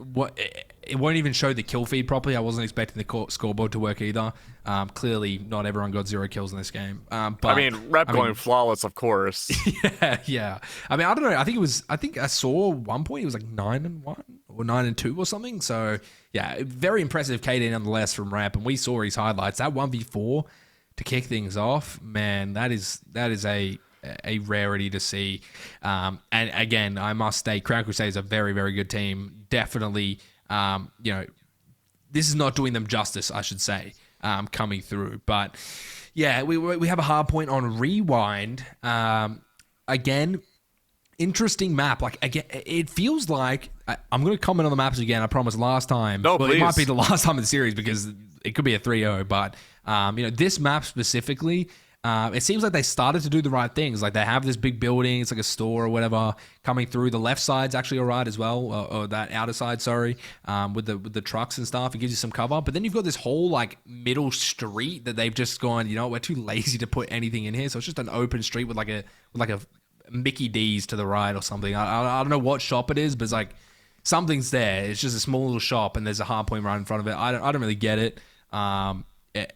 it won't even show the kill feed properly. I wasn't expecting the scoreboard to work either. Clearly, not everyone got 0 kills in this game. But I mean, Rep going flawless, of course. Yeah. I mean, I don't know. I think I saw one point it was like 9-1 or 9-2 or something. So yeah, very impressive KD nonetheless from Rep. And we saw his highlights. That 1v4 to kick things off, man, that is a rarity to see. And again, I must state, Crown Crusaders is a very, very good team. Definitely, you know, this is not doing them justice, I should say, coming through. But yeah, we have a hard point on Rewind. Again, interesting map. Like, again, it feels like, I'm going to comment on the maps again, I promised last time. No, but please. It might be the last time in the series because it could be a 3-0. But, you know, this map specifically, It seems like they started to do the right things. Like they have this big building, it's like a store or whatever coming through. The left side's actually all right as well, or that outer side, sorry, with the trucks and stuff. It gives you some cover. But then you've got this whole like middle street that they've just gone, you know, we're too lazy to put anything in here, so it's just an open street with like a Mickey D's to the right or something. I don't know what shop it is, but it's like something's there. It's just a small little shop, and there's a hard point right in front of it. I don't really get it.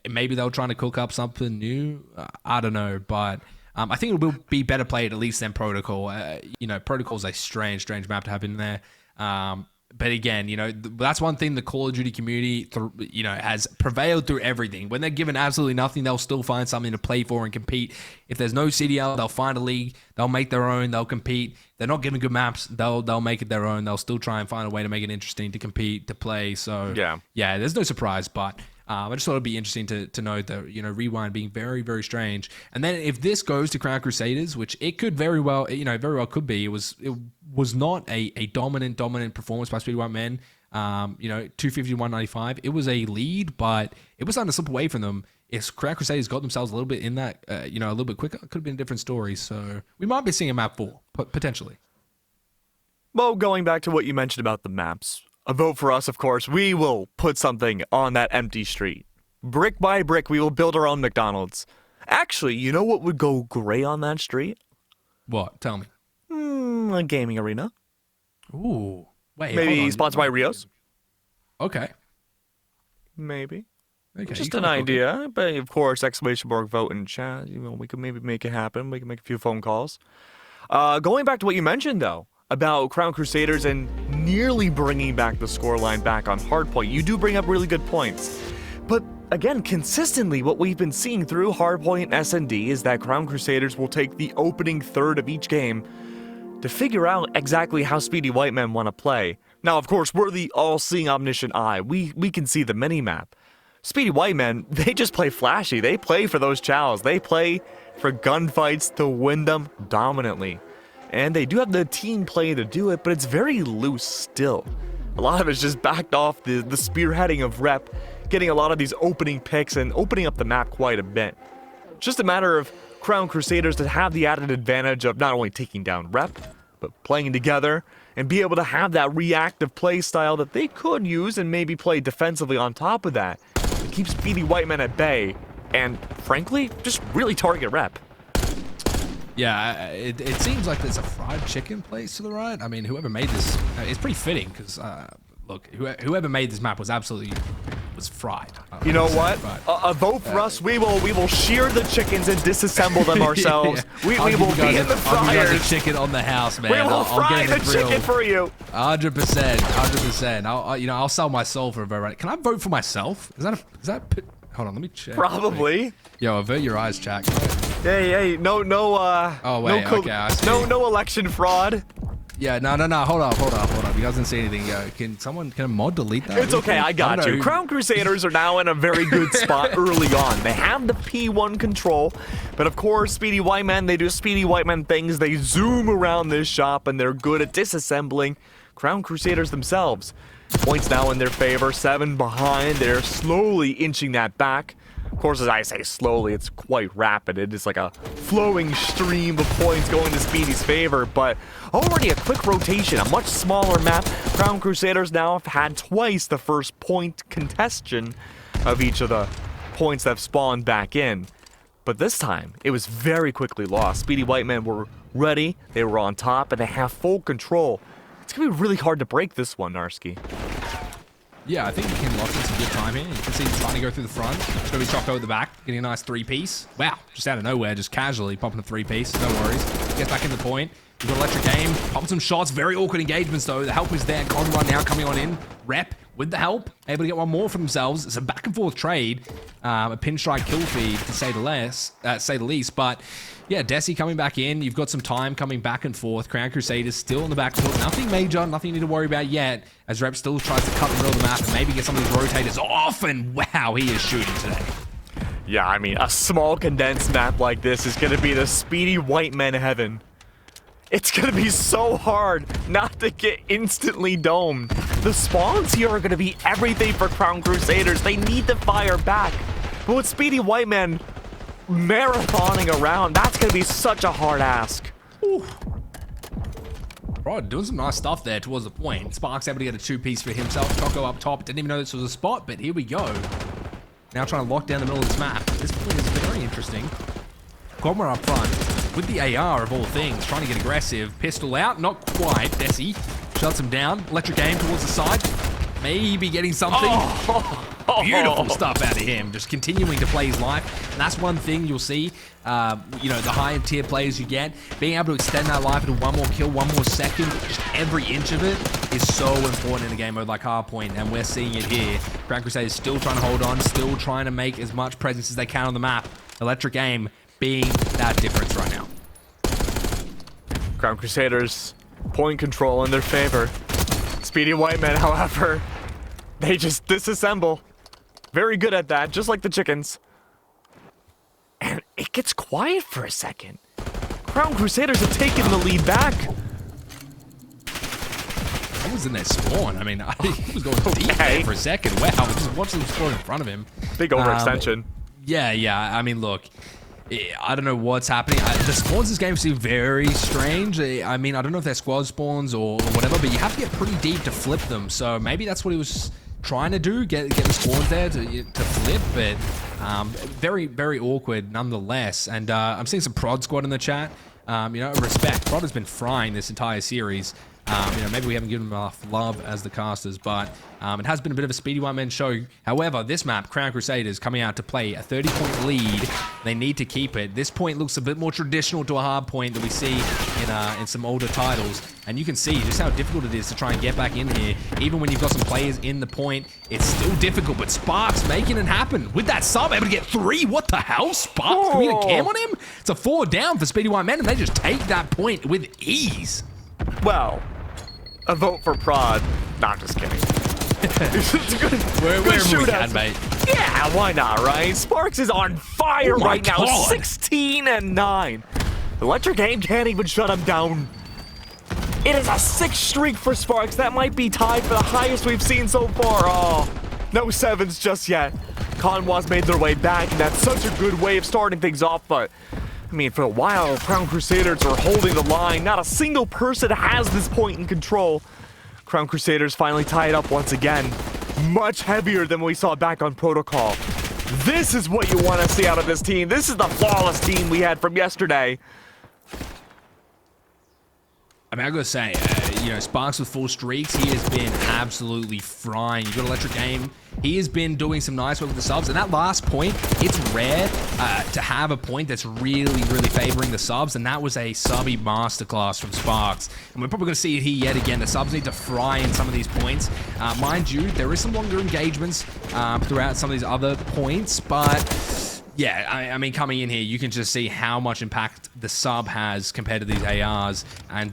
Maybe they were trying to cook up something new. I don't know, but I think it will be better played at least than Protocol. You know, Protocol's a strange map to have in there. But again, you know, that's one thing the Call of Duty community, you know, has prevailed through everything. When they're given absolutely nothing, they'll still find something to play for and compete. If there's no CDL, they'll find a league. They'll make their own. They'll compete. They're not given good maps. They'll make it their own. They'll still try and find a way to make it interesting to compete, to play. So yeah, there's no surprise, but. I just thought it'd be interesting to know that, you know, Rewind being very, very strange. And then if this goes to Crown Crusaders, which it could very well could be, it was not a dominant performance by Speedy White Men. You know, 250 to 195. It was a lead, but it was starting to slip away from them. If Crown Crusaders got themselves a little bit in that, you know, a little bit quicker, it could have been a different story. So we might be seeing a map 4, potentially. Well, going back to what you mentioned about the maps. A vote for us, of course. We will put something on that empty street. Brick by brick, we will build our own McDonald's. Actually, you know what would go great on that street? What? Tell me. A gaming arena. Ooh. Wait, maybe sponsored by Rios. Okay. Maybe. Okay, just an idea. But, of course, exclamation mark vote in chat. You know, we could maybe make it happen. We can make a few phone calls. Going back to what you mentioned, though, about Crown Crusaders and nearly bringing back the scoreline back on Hardpoint. You do bring up really good points. But again, consistently, what we've been seeing through Hardpoint and S&D is that Crown Crusaders will take the opening third of each game to figure out exactly how Speedy White Men want to play. Now, of course, we're the all-seeing omniscient eye. We can see the mini-map. Speedy White Men, they just play flashy. They play for those chows. They play for gunfights to win them dominantly. And they do have the team play to do it, but it's very loose still. A lot of it's just backed off the spearheading of Rep, getting a lot of these opening picks and opening up the map quite a bit. It's just a matter of Crown Crusaders to have the added advantage of not only taking down Rep, but playing together and be able to have that reactive play style that they could use and maybe play defensively on top of that to keep Speedy White Men at bay and, frankly, just really target Rep. Yeah, it seems like there's a fried chicken place to the right. I mean, whoever made this, it's pretty fitting because, look, whoever made this map was fried. You know what? A vote for us. We will shear the chickens and disassemble them ourselves. Yeah. We will be in the fryers. I'll give you guys a chicken on the house, man. We will fry the chicken for you. 100%. I'll sell my soul for a vote. Right? Can I vote for myself? Is that? Hold on, let me check. Probably. Yo, avert your eyes, chat. Hey, no, oh, wait, okay, I see. No election fraud. Yeah, no, hold up. You guys didn't say anything. Can a mod delete that? It's okay, I got you. Crown Crusaders are now in a very good spot early on. They have the P1 control, but of course, Speedy White Men, they do Speedy White Men things. They zoom around this shop, and they're good at disassembling Crown Crusaders themselves. Points now in their favor, 7 behind. They're slowly inching that back. Of course, as I say slowly, it's quite rapid. It is like a flowing stream of points going to Speedy's favor, but already a quick rotation, a much smaller map. Crown Crusaders now have had twice the first point contestation of each of the points that have spawned back in. But this time, it was very quickly lost. Speedy White Men were ready, they were on top, and they have full control. It's going to be really hard to break this one, Narski. Yeah, I think we can lock in some good time here. You can see he's trying to go through the front. It's going to be Choco at the back, getting a nice 3-piece. Wow, just out of nowhere, just casually popping a 3-piece. No worries. Gets back in the point. We've got electric aim, popping some shots. Very awkward engagements, though. The help is there. CoD run now coming on in. Rep with the help, able to get one more for themselves. It's a back and forth trade. A pinstripe kill feed, to say the least. But yeah, Desi coming back in. You've got some time coming back and forth. Crown Crusaders still in the back foot. Nothing major, nothing you need to worry about yet. As Rep still tries to cut the middle of the map and maybe get some of these rotators off. And wow, he is shooting today. Yeah, I mean, a small condensed map like this is going to be the Speedy White Men heaven. It's going to be so hard not to get instantly domed. The spawns here are going to be everything for Crown Crusaders. They need to fire back. But with Speedy White Men, marathoning around. That's going to be such a hard ask. Ooh. Bro, doing some nice stuff there towards the point. Sparks able to get a 2-piece for himself. Choco up top. Didn't even know this was a spot, but here we go. Now trying to lock down the middle of this map. This point is very interesting. Cobra up front with the AR of all things, trying to get aggressive. Pistol out, not quite. Desi shuts him down. Electric aim towards the side. Maybe getting something. Beautiful stuff out of him. Just continuing to play his life. And that's one thing you'll see, you know, the higher tier players you get, being able to extend that life into one more kill, one more second, just every inch of it is so important in a game mode like Hardpoint, and we're seeing it here. Crown Crusaders still trying to hold on, still trying to make as much presence as they can on the map. Electric aim being that difference right now. Crown Crusaders, point control in their favor. Speedy Whiteman, however, they just disassemble. Very good at that, just like the chickens. And it gets quiet for a second. Crown Crusaders have taken the lead back. What was in that spawn? I mean, I think he was going deep there for a second. Wow, just watching him spawn in front of him. Big overextension. Yeah. I mean, look, I don't know what's happening. The spawns this game seem very strange. I mean, I don't know if they're squad spawns or whatever, but you have to get pretty deep to flip them. So maybe that's what he was trying to do, get the spawns there to flip, but very, very awkward nonetheless. And I'm seeing some Prod Squad in the chat. You know, respect. Prod has been frying this entire series. You know, maybe we haven't given him enough love as the casters, but it has been a bit of a Speedy one-man show. However, this map, Crown Crusaders, coming out to play a 30-point lead. They need to keep it. This point looks a bit more traditional to a hard point that we see in some older titles. And you can see just how difficult it is to try and get back in here. Even when you've got some players in the point, it's still difficult. But Sparks making it happen. With that sub, able to get 3. What the hell? Sparks, can we get a cam on him? It's a 4 down for Speedy one-man, and they just take that point with ease. Well, a vote for Prod. Nah, I'm just kidding. It's a good shootout, mate. Yeah, why not, right? Sparks is on fire right now. 16-9. Electric Aim can't even shut him down. It is a 6th streak for Sparks. That might be tied for the highest we've seen so far. Oh, no 7s just yet. Conwa's made their way back, and that's such a good way of starting things off, but I mean, for a while, Crown Crusaders are holding the line. Not a single person has this point in control. Crown Crusaders finally tie it up once again. Much heavier than we saw back on Protocol. This is what you want to see out of this team. This is the flawless team we had from yesterday. I mean, I gotta say, you know, Sparks with full streaks, he has been absolutely frying. You've got Electric Aim. He has been doing some nice work with the subs. And that last point, it's rare to have a point that's really, really favoring the subs. And that was a subby masterclass from Sparks. And we're probably going to see it here yet again. The subs need to fry in some of these points. Mind you, there is some longer engagements throughout some of these other points. But yeah, I mean, coming in here, you can just see how much impact the sub has compared to these ARs, and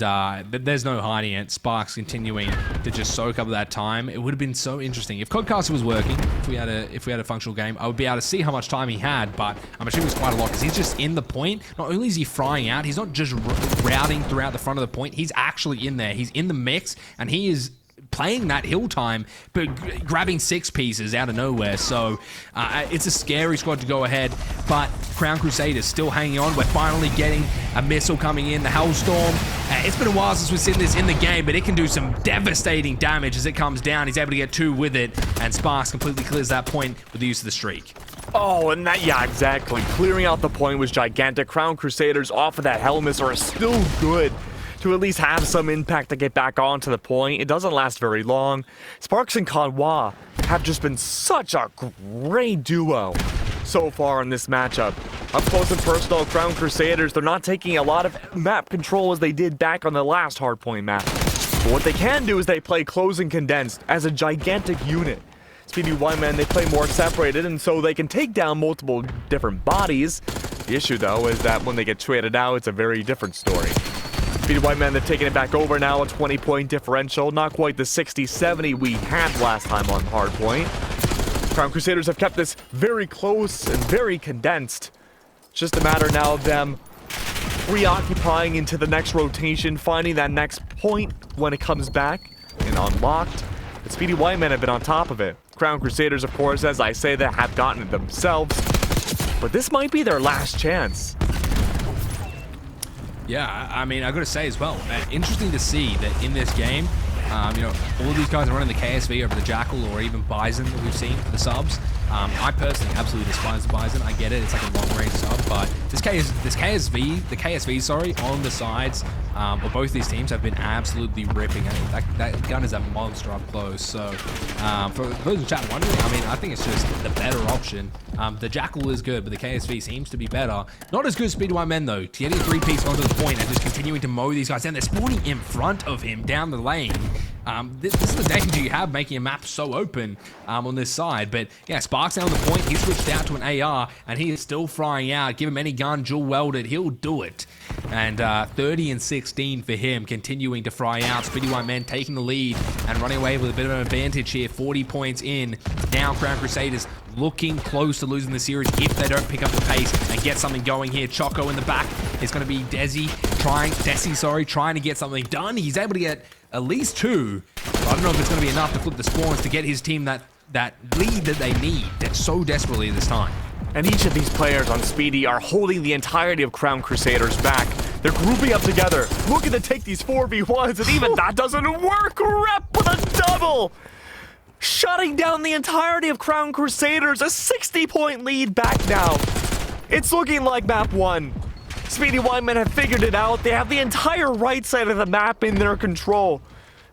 there's no hiding it. Sparks continuing to just soak up that time. It would have been so interesting if Codcaster was working. If we had a functional game, I would be able to see how much time he had. But I'm assuming it's quite a lot because he's just in the point. Not only is he frying out, he's not just routing throughout the front of the point. He's actually in there. He's in the mix, and he is playing that hill time, but grabbing 6 pieces out of nowhere. So it's a scary squad to go ahead, but Crown Crusaders still hanging on. We're finally getting a missile coming in, the Hellstorm. It's been a while since we've seen this in the game, but it can do some devastating damage as it comes down. He's able to get 2 with it, and Sparks completely clears that point with the use of the streak. Oh, and that, yeah, exactly. Clearing out the point was gigantic. Crown Crusaders off of that Helmet are still good to at least have some impact to get back onto the point. It doesn't last very long. Sparks and Conwa have just been such a great duo so far in this matchup. Up close and personal, Crown Crusaders, they're not taking a lot of map control as they did back on the last hardpoint map. But what they can do is they play close and condensed as a gigantic unit. Speedy one-man, they play more separated, and so they can take down multiple different bodies. The issue, though, is that when they get traded out, it's a very different story. Speedy Whiteman, they've taken it back over now, a 20-point differential. Not quite the 60-70 we had last time on Hardpoint. Crown Crusaders have kept this very close and very condensed. It's just a matter now of them reoccupying into the next rotation, finding that next point when it comes back and unlocked. But Speedy Whiteman have been on top of it. Crown Crusaders, of course, as I say that, have gotten it themselves. but this might be their last chance. Yeah, I mean, I got to say as well, interesting to see that in this game, you know, all these guys are running the KSV over the Jackal or even Bison that we've seen for the subs. I personally absolutely despise the Bison. I get it; it's like a long-range sub, but the KSV, sorry, on the sides of both these teams have been absolutely ripping. That gun is a monster up close. So, for those in chat wondering, I mean, I think it's just the better option. The Jackal is good, but the KSV seems to be better. Not as good as Speedy White Men though. Getting a 3-piece onto the point and just continuing to mow these guys down. They're spawning in front of him down the lane. This is the danger you have making a map so open on this side. But yeah, Sparks down the point. He switched out to an AR and he is still frying out. Give him any gun, dual welded, he'll do it. And 30 and 16 for him, continuing to fry out. Speedy White Men taking the lead and running away with a bit of an advantage here. 40 points in. Now Crown Crusaders looking close to losing the series if they don't pick up the pace and get something going here. Choco in the back is going to be Desi trying to get something done. He's able to get at least 2. But I don't know if it's going to be enough to flip the spawns to get his team that lead that they need so desperately this time. And each of these players on Speedy are holding the entirety of Crown Crusaders back. They're grouping up together, looking to take these 4v1s, and even that doesn't work. Rep with a double! Shutting down the entirety of Crown Crusaders, a 60-point lead back now. It's looking like map 1. Speedy White Men have figured it out. They have the entire right side of the map in their control.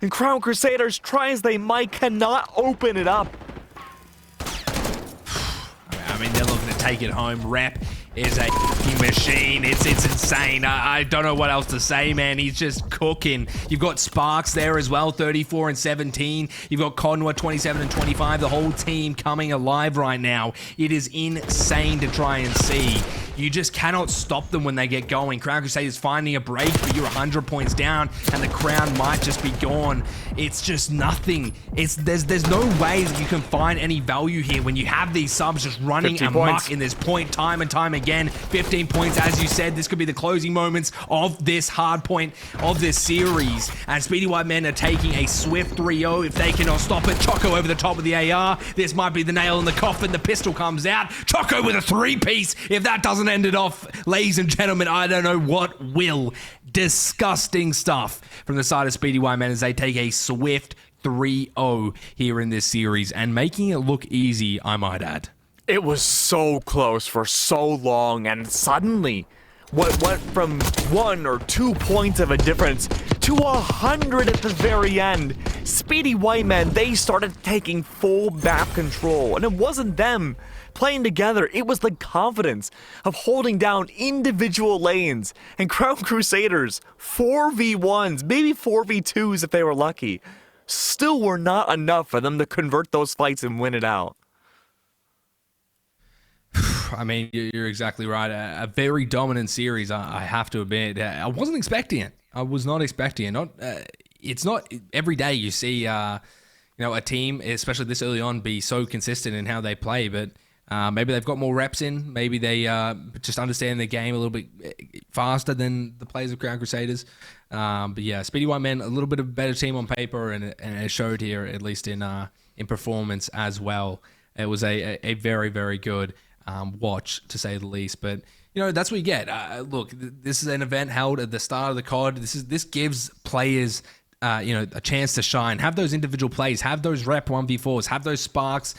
And Crown Crusaders, try as they might, cannot open it up. I mean, they're looking to take it home. Rep is a machine. It's insane. I don't know what else to say, man. He's just cooking. You've got Sparks there as well, 34 and 17. You've got Conwa, 27 and 25. The whole team coming alive right now. It is insane to try and see. You just cannot stop them when they get going. Crown Crusaders finding a break, but you're 100 points down, and the crown might just be gone. It's just nothing. There's no way that you can find any value here when you have these subs just running amok in this point time and time again. 15 points, as you said. This could be the closing moments of this hard point of this series. And Speedy White Men are taking a swift 3-0 if they cannot stop it. Choco over the top of the AR. This might be the nail in the coffin. The pistol comes out. Choco with a 3-piece. If that doesn't end it off, ladies and gentlemen, I don't know what will. Disgusting stuff from the side of Speedy White Men as they take a swift 3-0 here in this series and making it look easy, I might add. It was so close for so long, and suddenly what went from 1 or 2 points of a difference to 100 at the very end. Speedy White Men, they started taking full map control, and it wasn't them playing together. It was the confidence of holding down individual lanes. And Crown Crusaders, 4v1s, maybe 4v2s if they were lucky, still were not enough for them to convert those fights and win it out. I mean, you're exactly right. A very dominant series, I have to admit. I wasn't expecting it. I was not expecting it. It's not every day you see, a team, especially this early on, be so consistent in how they play. But maybe they've got more reps in. Maybe they just understand the game a little bit faster than the players of Crown Crusaders. But yeah, Speedy White Men, a little bit of a better team on paper, and it showed here, at least in performance as well. It was a very, very good watch, to say the least. But that's what you get. Look, this is an event held at the start of the CoD. This gives players a chance to shine, have those individual plays, have those rep 1v4s, have those sparks,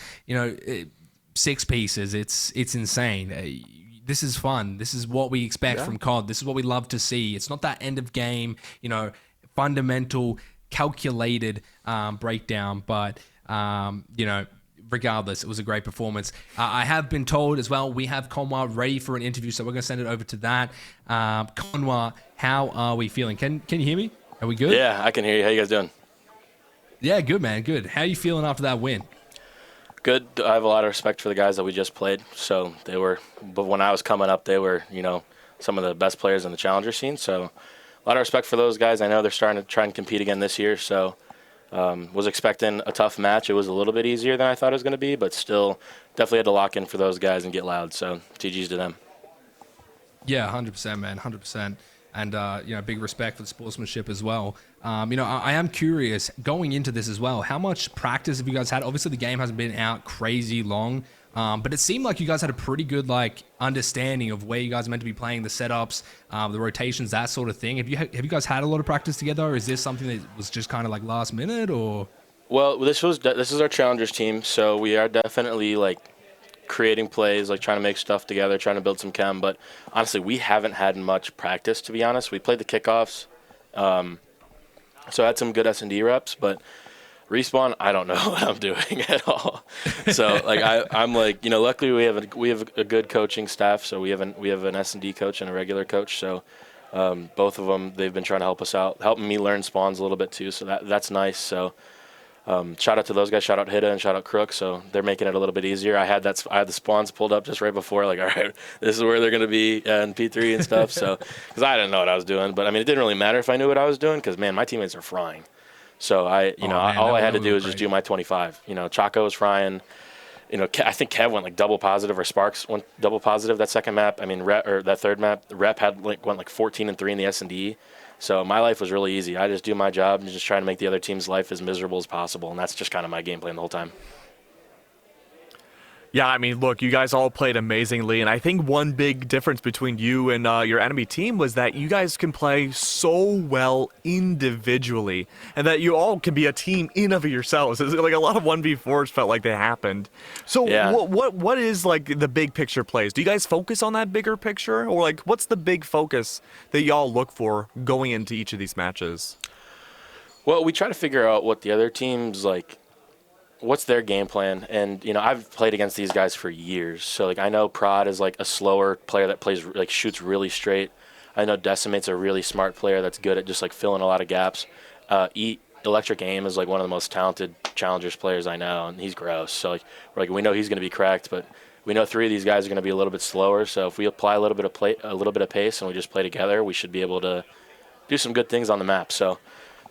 6 pieces. It's insane. This is fun. This is what we expect from CoD. This is what we love to see. It's not that end of game, fundamental, calculated breakdown, but regardless, it was a great performance. I have been told as well, we have Conwa ready for an interview, so we're going to send it over to that. Conwa, how are we feeling? Can you hear me? Are we good? Yeah, I can hear you. How you guys doing? Yeah, good, man. Good. How are you feeling after that win? Good. I have a lot of respect for the guys that we just played. So but when I was coming up, they were, some of the best players in the challenger scene. So a lot of respect for those guys. I know they're starting to try and compete again this year. So was expecting a tough match. It was a little bit easier than I thought it was going to be, but still definitely had to lock in for those guys and get loud. So GG's to them. Yeah, 100%, man, 100%. And, big respect for the sportsmanship as well. I am curious, going into this as well, how much practice have you guys had? Obviously, the game hasn't been out crazy long. But it seemed like you guys had a pretty good like understanding of where you guys are meant to be playing, the setups, the rotations, that sort of thing. Have you guys had a lot of practice together, or is this something that was just kind of like last minute, or? Well, this is our challengers team, so we are definitely like creating plays, like trying to make stuff together, trying to build some chem. But honestly, we haven't had much practice, to be honest. We played the kickoffs, so I had some good S&D reps, but respawn, I don't know what I'm doing at all. So like I'm like, luckily we have a good coaching staff. So we have an S&D coach and a regular coach. So both of them, they've been trying to help us out, helping me learn spawns a little bit too. So that's nice. So shout out to those guys. Shout out Hida and shout out Crook. So they're making it a little bit easier. I had the spawns pulled up just right before, like, all right, this is where they're going to be in P3 and stuff. So, because I didn't know what I was doing, but I mean, it didn't really matter if I knew what I was doing, because man, my teammates are frying. So all I had to do was just do my 25. Chaco was frying. I think Kev went like double positive, or Sparks went double positive that second map. I mean, that third map, the rep went like 14 and 3 in the S&D. So my life was really easy. I just do my job and just try to make the other team's life as miserable as possible, and that's just kind of my game plan the whole time. Yeah, I mean, look, you guys all played amazingly, and I think one big difference between you and your enemy team was that you guys can play so well individually, and that you all can be a team in of yourselves. It's like a lot of 1v4s felt like they happened. So yeah. what is like the big picture plays? Do you guys focus on that bigger picture, or like what's the big focus that y'all look for going into each of these matches? Well, we try to figure out what the other team's like. What's their game plan? And I've played against these guys for years, so like I know Prod is like a slower player that plays like shoots really straight. I know Decimate's a really smart player that's good at just like filling a lot of gaps. Electric Aim is like one of the most talented challengers players I know, and he's gross. So like we know he's going to be cracked, but we know 3 of these guys are going to be a little bit slower. So if we apply a little bit of pace, and we just play together, we should be able to do some good things on the map. So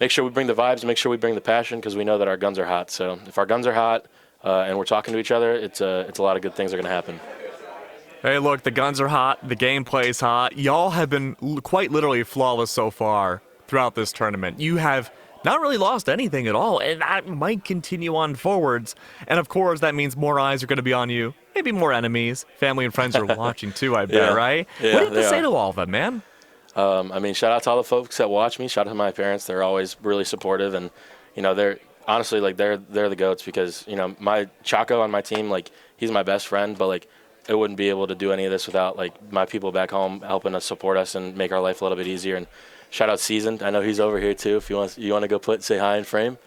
make sure we bring the vibes, make sure we bring the passion, because we know that our guns are hot. So if our guns are hot and we're talking to each other, it's a lot of good things are going to happen. Hey, look, the guns are hot, the gameplay's hot. Y'all have been quite literally flawless so far throughout this tournament. You have not really lost anything at all, and that might continue on forwards. And of course, that means more eyes are going to be on you. Maybe more enemies. Family and friends are watching too, I bet, Yeah. right? Yeah, what do you have to say are. to all of them, man? I mean, shout out to all the folks that watch me. Shout out to my parents. They're always really supportive, and they're honestly like they're the goats, because my Chaco on my team, like he's my best friend, but like I wouldn't be able to do any of this without like my people back home helping us support us and make our life a little bit easier. And shout out Seasoned. I know he's over here too. If you want to go say hi in frame.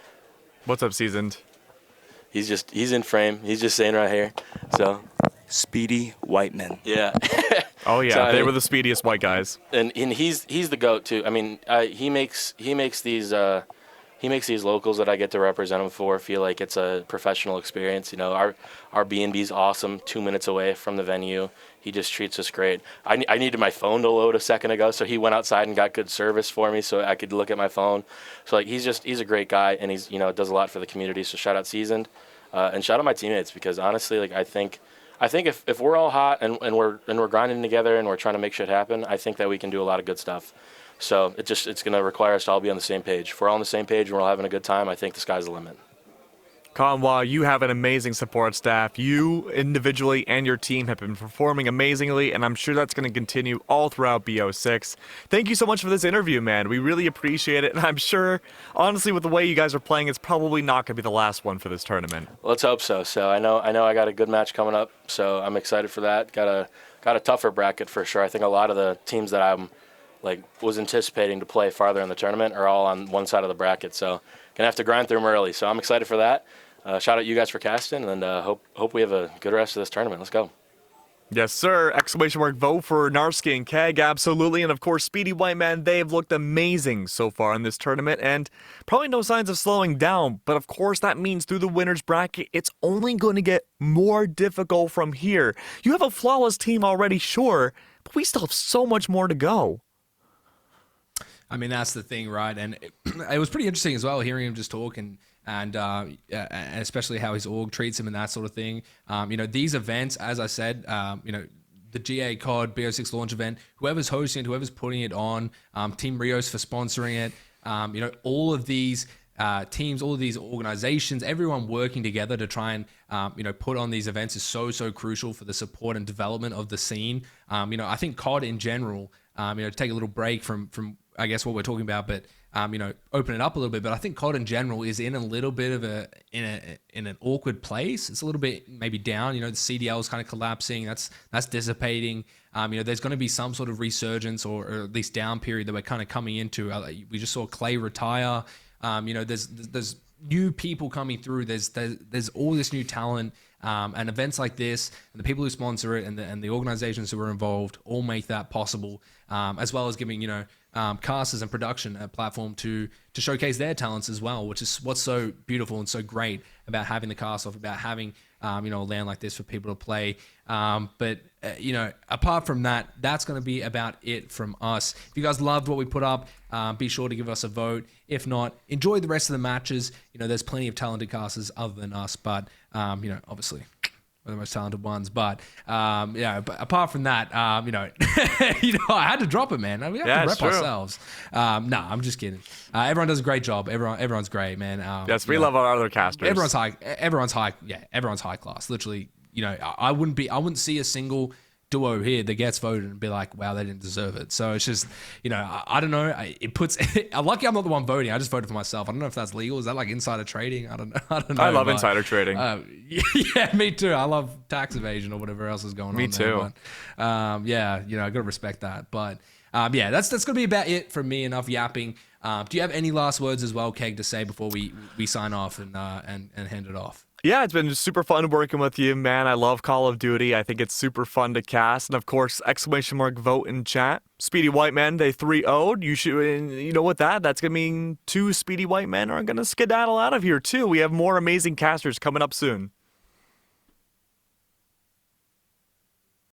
What's up, Seasoned? He's in frame. He's just saying right here. So Speedy white men. yeah. Oh yeah, So, they were the speediest white guys. And he's the goat too. I mean, he makes these locals that I get to represent him for feel like it's a professional experience. Our B&B's awesome, 2 minutes away from the venue. He just treats us great. I needed my phone to load a second ago, so he went outside and got good service for me, so I could look at my phone. So like he's a great guy, and he's does a lot for the community. So shout out Seasoned, and shout out my teammates, because honestly, like I think if we're all hot and we're grinding together and we're trying to make shit happen, I think that we can do a lot of good stuff. So it's going to require us to all be on the same page. If we're all on the same page and we're all having a good time, I think the sky's the limit. Conwa, you have an amazing support staff. You individually and your team have been performing amazingly, and I'm sure that's going to continue all throughout BO6. Thank you so much for this interview, man. We really appreciate it, and I'm sure, honestly, with the way you guys are playing, it's probably not going to be the last one for this tournament. Let's hope so. So I know I got a good match coming up, so I'm excited for that. Got a tougher bracket for sure. I think a lot of the teams that I'm was anticipating to play farther in the tournament are all on one side of the bracket, so gonna have to grind through them early. So I'm excited for that. Shout out you guys for casting, and hope we have a good rest of this tournament. Let's go. Yes, sir. Exclamation mark vote for Narsky and Keg, absolutely. And of course, Speedy White Man, they've looked amazing so far in this tournament, and probably no signs of slowing down. But of course, that means through the winner's bracket, it's only going to get more difficult from here. You have a flawless team already, sure, but we still have so much more to go. I mean, that's the thing, right? And it was pretty interesting as well, hearing him just talk and especially how his org treats him and that sort of thing. These events, as I said, the GA CoD BO6 launch event, whoever's hosting it, whoever's putting it on, Team Rios for sponsoring it, all of these teams, all of these organizations, everyone working together to try and put on these events is so crucial for the support and development of the scene. I think CoD in general, to take a little break from I guess what we're talking about, but open it up a little bit. But I think CoD in general is in a little bit of in an awkward place. It's a little bit maybe down. The CDL is kind of collapsing. That's dissipating. There's going to be some sort of resurgence or at least down period that we're kind of coming into. We just saw Clay retire. There's new people coming through. There's all this new talent. And events like this, and the people who sponsor it, and the organizations who are involved, all make that possible, as well as giving casters and production a platform to showcase their talents as well, which is what's so beautiful and so great about having the cast off, about having a LAN like this for people to play. But apart from that, that's going to be about it from us. If you guys loved what we put up, be sure to give us a vote. If not, enjoy the rest of the matches. There's plenty of talented casters other than us, but obviously we're the most talented ones. But but apart from that, I had to drop it, man. We have to rep ourselves. I'm just kidding. Everyone does a great job. Everyone's great, man. Yes, we love our other casters. Everyone's high class. Literally, I wouldn't see a single duo here that gets voted and be like, wow, they didn't deserve it. So it's just, I don't know. I'm lucky I'm not the one voting. I just voted for myself. I don't know if that's legal. Is that like insider trading? I don't know. I love insider trading. Yeah, me too. I love tax evasion or whatever else is going on. Me too. But, I got to respect that. But that's going to be about it from me. Enough yapping. Do you have any last words as well, Keg, to say before we sign off and hand it off? Yeah, it's been super fun working with you, man. I love Call of Duty. I think it's super fun to cast. And of course, ! vote in chat. Speedy White Men, they 3-0'd. You should, with that, that's going to mean 2 Speedy White Men are going to skedaddle out of here too. We have more amazing casters coming up soon.